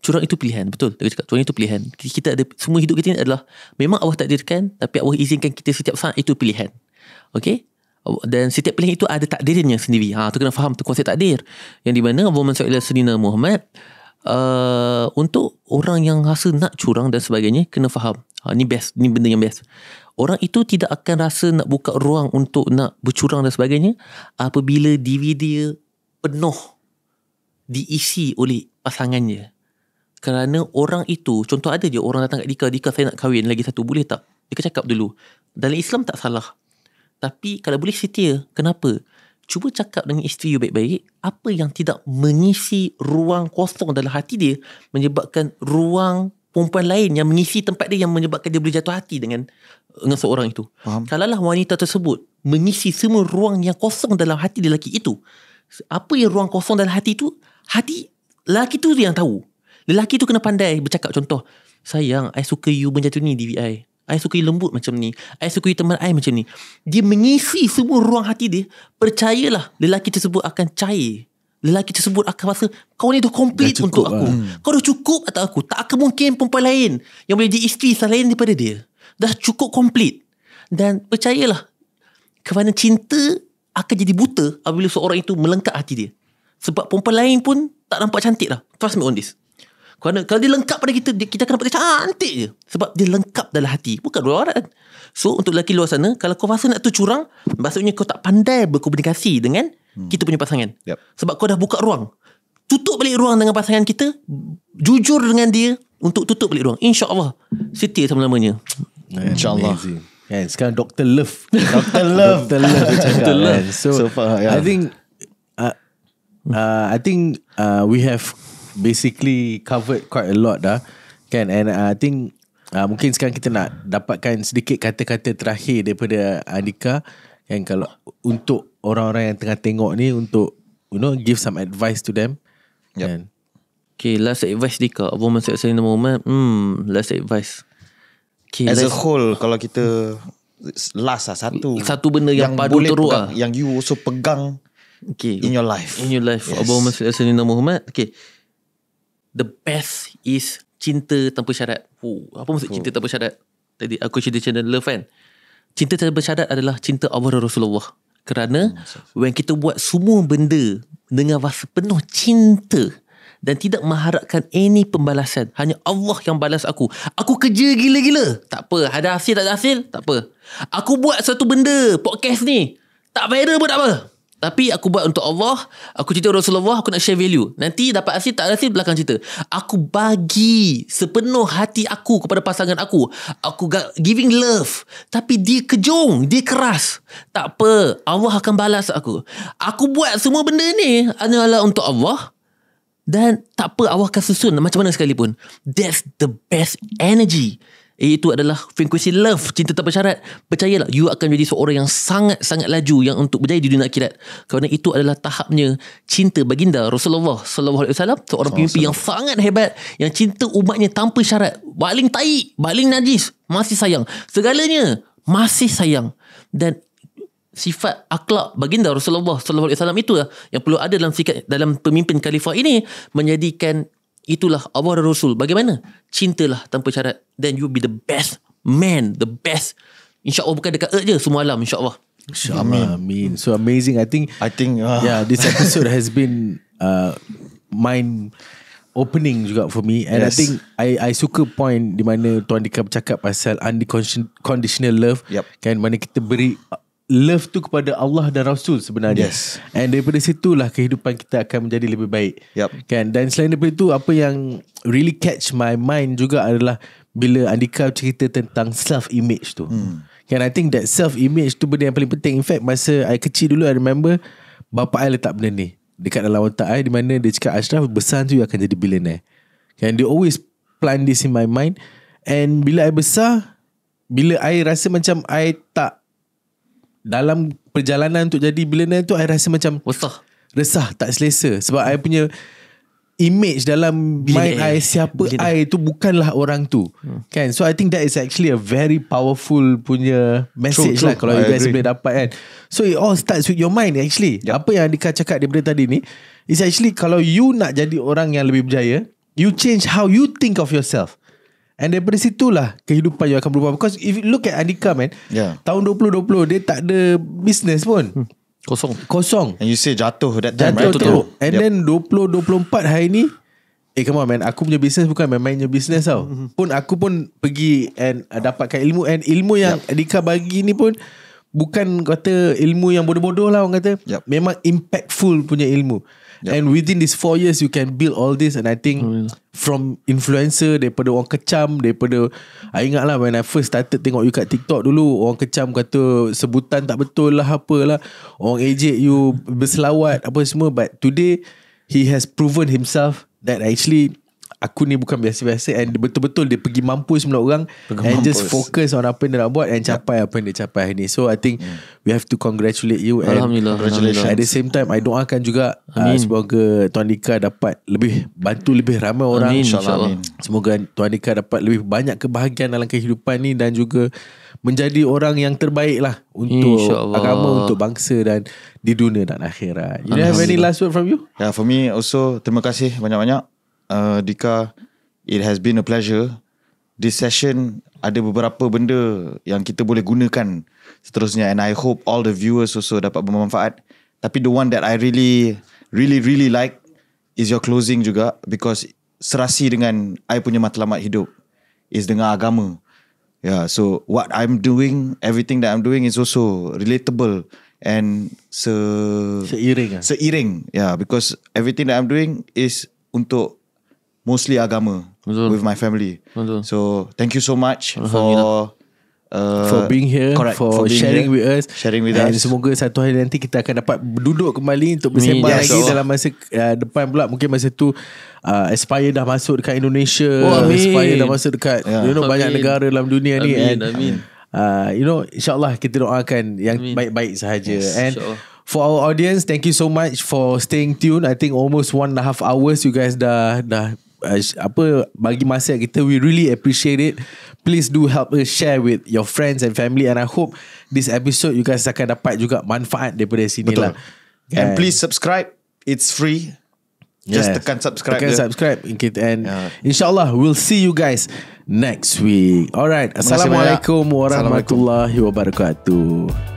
curang itu pilihan. Betul. Dia cakap curang itu pilihan. Kita ada, semua hidup kita ni adalah memang Allah takdirkan, tapi Allah izinkan kita setiap saat itu pilihan. Okay. Dan setiap pilihan itu ada takdirnya sendiri. Tu kena faham tu konsep takdir. Yang di mana Abu Muhammad Sallallahu Muhammad, untuk orang yang rasa nak curang dan sebagainya, kena faham. Ni best, ni benda yang best. Orang itu tidak akan rasa nak buka ruang untuk nak bercurang dan sebagainya apabila diri dia penuh diisi oleh pasangannya. Kerana orang itu, contoh ada je orang datang kat Dika, saya nak kahwin lagi satu, boleh tak? Dika cakap dulu, dalam Islam tak salah. Tapi kalau boleh setia, kenapa? Cuba cakap dengan isteri you baik-baik, apa yang tidak mengisi ruang kosong dalam hati dia, menyebabkan ruang perempuan lain yang mengisi tempat dia, yang menyebabkan dia boleh jatuh hati dengan seorang itu. Kalaulah wanita tersebut mengisi semua ruang yang kosong dalam hati lelaki itu, apa yang ruang kosong dalam hati itu, hati lelaki tu yang tahu. Lelaki tu kena pandai bercakap. Contoh, sayang, I suka you macam ni diri I suka you lembut macam ni, I suka you teman I macam ni. Dia mengisi semua ruang hati dia. Percayalah, lelaki tersebut akan cair. Lelaki tersebut akan rasa kau ni dah complete dah untuk aku. Kau dah cukup atas aku. Tak akan mungkin perempuan lain yang boleh jadi isteri selain daripada dia. Dah cukup complete. Dan percayalah, kerana cinta akan jadi buta apabila seorang itu melengkap hati dia. Sebab perempuan lain pun tak nampak cantik lah. Trust me on this. Kerana kalau dia lengkap pada kita, kita akan nampak dia cantik je. Sebab dia lengkap dalam hati, bukan luar kan. So untuk lelaki luar sana, kalau kau rasa nak tu curang, maksudnya kau tak pandai berkomunikasi dengan kita punya pasangan. Sebab kau dah buka ruang. Tutup balik ruang dengan pasangan kita, jujur dengan dia untuk tutup balik ruang. InsyaAllah setia selama-lamanya. InsyaAllah. Kan, sekarang Dr. Love. Dr. Love cakap kan. So far, I think we have basically covered quite a lot dah kan. And I think mungkin sekarang kita nak dapatkan sedikit kata-kata terakhir daripada Andika kan, kalau untuk orang-orang yang tengah tengok ni, untuk give some advice to them kan. Okay, last advice Dika. Allahumma salli ala sayyidina Muhammad. Last advice. Okay, As a whole, kalau kita last lah satu benda yang padu teruk pegang, yang you also pegang in your life. In your life. Allahumma salli ala sayyidina Muhammad. Okay. The best is cinta tanpa syarat. Apa maksud cinta tanpa syarat? Tadi aku cerita love kan. Cinta tanpa syarat adalah cinta Allah dan Rasulullah. Kerana when kita buat semua benda dengan rasa penuh cinta dan tidak mengharapkan any pembalasan, hanya Allah yang balas aku. Aku kerja gila-gila, tak apa. Ada hasil tak ada hasil, tak apa. Aku buat satu benda, podcast ni tak viral pun tak apa, tapi aku buat untuk Allah. Aku cerita Rasulullah, aku nak share value. Nanti dapat hasil tak ada hasil, belakang cerita. Aku bagi sepenuh hati aku kepada pasangan aku. Aku giving love, tapi dia kejong, dia keras. Tak apa, Allah akan balas aku. Aku buat semua benda ni hanyalah untuk Allah, dan tak apa, Allah akan susun macam mana sekalipun. That's the best energy. Itu adalah frekuensi love, cinta tanpa syarat. Percayalah, you akan jadi seorang yang sangat-sangat laju yang untuk berjaya di dunia akhirat. Kerana itu adalah tahapnya cinta baginda Rasulullah sallallahu alaihi wasallam, seorang pemimpin yang sangat hebat, yang cinta umatnya tanpa syarat. Baling tai, baling najis, masih sayang. Segalanya masih sayang. Dan sifat akhlak baginda Rasulullah sallallahu alaihi wasallam itulah yang perlu ada dalam pemimpin khalifah ini, menjadikan itulah Allah dan Rasul. Bagaimana? Cintalah tanpa syarat, then you be the best man, the best. InsyaAllah, bukan dekat earth je, semua alam, insyaAllah. InsyaAllah. Amin. So amazing. I think this episode has been mind opening juga for me. And I think I suka point di mana Tuan Dika bercakap pasal unconditional love. Kan, mana kita beri love tu kepada Allah dan Rasul sebenarnya. And daripada situlah kehidupan kita akan menjadi lebih baik. Kan? Dan selain daripada itu, apa yang really catch my mind juga adalah bila Andika cerita tentang self-image tu. Kan, I think that self-image tu benda yang paling penting. In fact, masa I kecil dulu, I remember bapa I letak benda ni dekat dalam otak I, di mana dia cakap, Ashraf, besar tu akan jadi billionaire. Kan, dia always plant this in my mind. And bila I besar, bila I rasa macam I tak dalam perjalanan untuk jadi billionaire tu, I rasa macam resah, tak selesa. Sebab I punya image dalam mind I, siapa I tu bukanlah orang tu. Kan? So I think that is actually a very powerful punya message lah, kalau you guys boleh dapat kan. So it all starts with your mind actually. Apa yang Andika cakap daripada tadi ni is actually, kalau you nak jadi orang yang lebih berjaya, you change how you think of yourself. And daripada situlah kehidupan you akan berubah. Because if you look at Andika, man, tahun 2020 dia tak ada business pun. Kosong. And you say jatuh that time, right? Teruk. And then 2024 hari ni, come on man, aku punya business bukan main-mainnya business tau. Pun aku pun pergi and dapatkan ilmu. And ilmu yang Andika bagi ni pun bukan kata ilmu yang bodoh-bodoh lah orang kata. Memang impactful punya ilmu. And within these 4 years you can build all this. And I think from influencer, daripada orang kecam, daripada I ingat lah when I first started tengok you kat TikTok dulu, orang kecam kata sebutan tak betul lah, apalah, orang ejek you berselawat apa semua. But today he has proven himself that actually aku ni bukan biasa-biasa. And betul-betul dia pergi mampus semua orang and just focus on apa yang dia nak buat and capai apa yang dia capai hari ni. So I think we have to congratulate you. Alhamdulillah. Congratulations. At the same time, I doakan juga semoga Tuan Dika dapat lebih bantu lebih ramai orang. InsyaAllah. Semoga Tuan Dika dapat lebih banyak kebahagiaan dalam kehidupan ni, dan juga menjadi orang yang terbaik lah untuk agama, untuk bangsa, dan di dunia dan akhirat. You have any last word from you? Yeah, for me also, terima kasih banyak-banyak Dika. It has been a pleasure. This session ada beberapa benda yang kita boleh gunakan seterusnya, and I hope all the viewers also dapat bermanfaat. Tapi the one that I really like is your closing juga, because serasi dengan I punya matlamat hidup is dengan agama. Yeah, so what I'm doing, everything that I'm doing is also relatable and seiring. Yeah, because everything that I'm doing is untuk mostly agama. Betul. With my family. Betul. So thank you so much for being here, for sharing with us. And semoga satu hari nanti kita akan dapat duduk kembali untuk bersembang lagi dalam masa depan pula. Mungkin masa tu Aspire dah masuk dekat Indonesia, Aspire dah masuk dekat banyak negara dalam dunia ni. Amin. InsyaAllah kita doakan yang baik-baik sahaja. And For our audience, thank you so much for staying tuned. I think almost 1.5 hours you guys dah bagi masa kita. We really appreciate it. Please do help us share with your friends and family, and I hope this episode you guys akan dapat juga manfaat daripada sini. Betul. Lah. And please subscribe. It's free. Just tekan subscribe. Subscribe. And insyaAllah we'll see you guys next week. Alright. Assalamualaikum warahmatullahi wabarakatuh.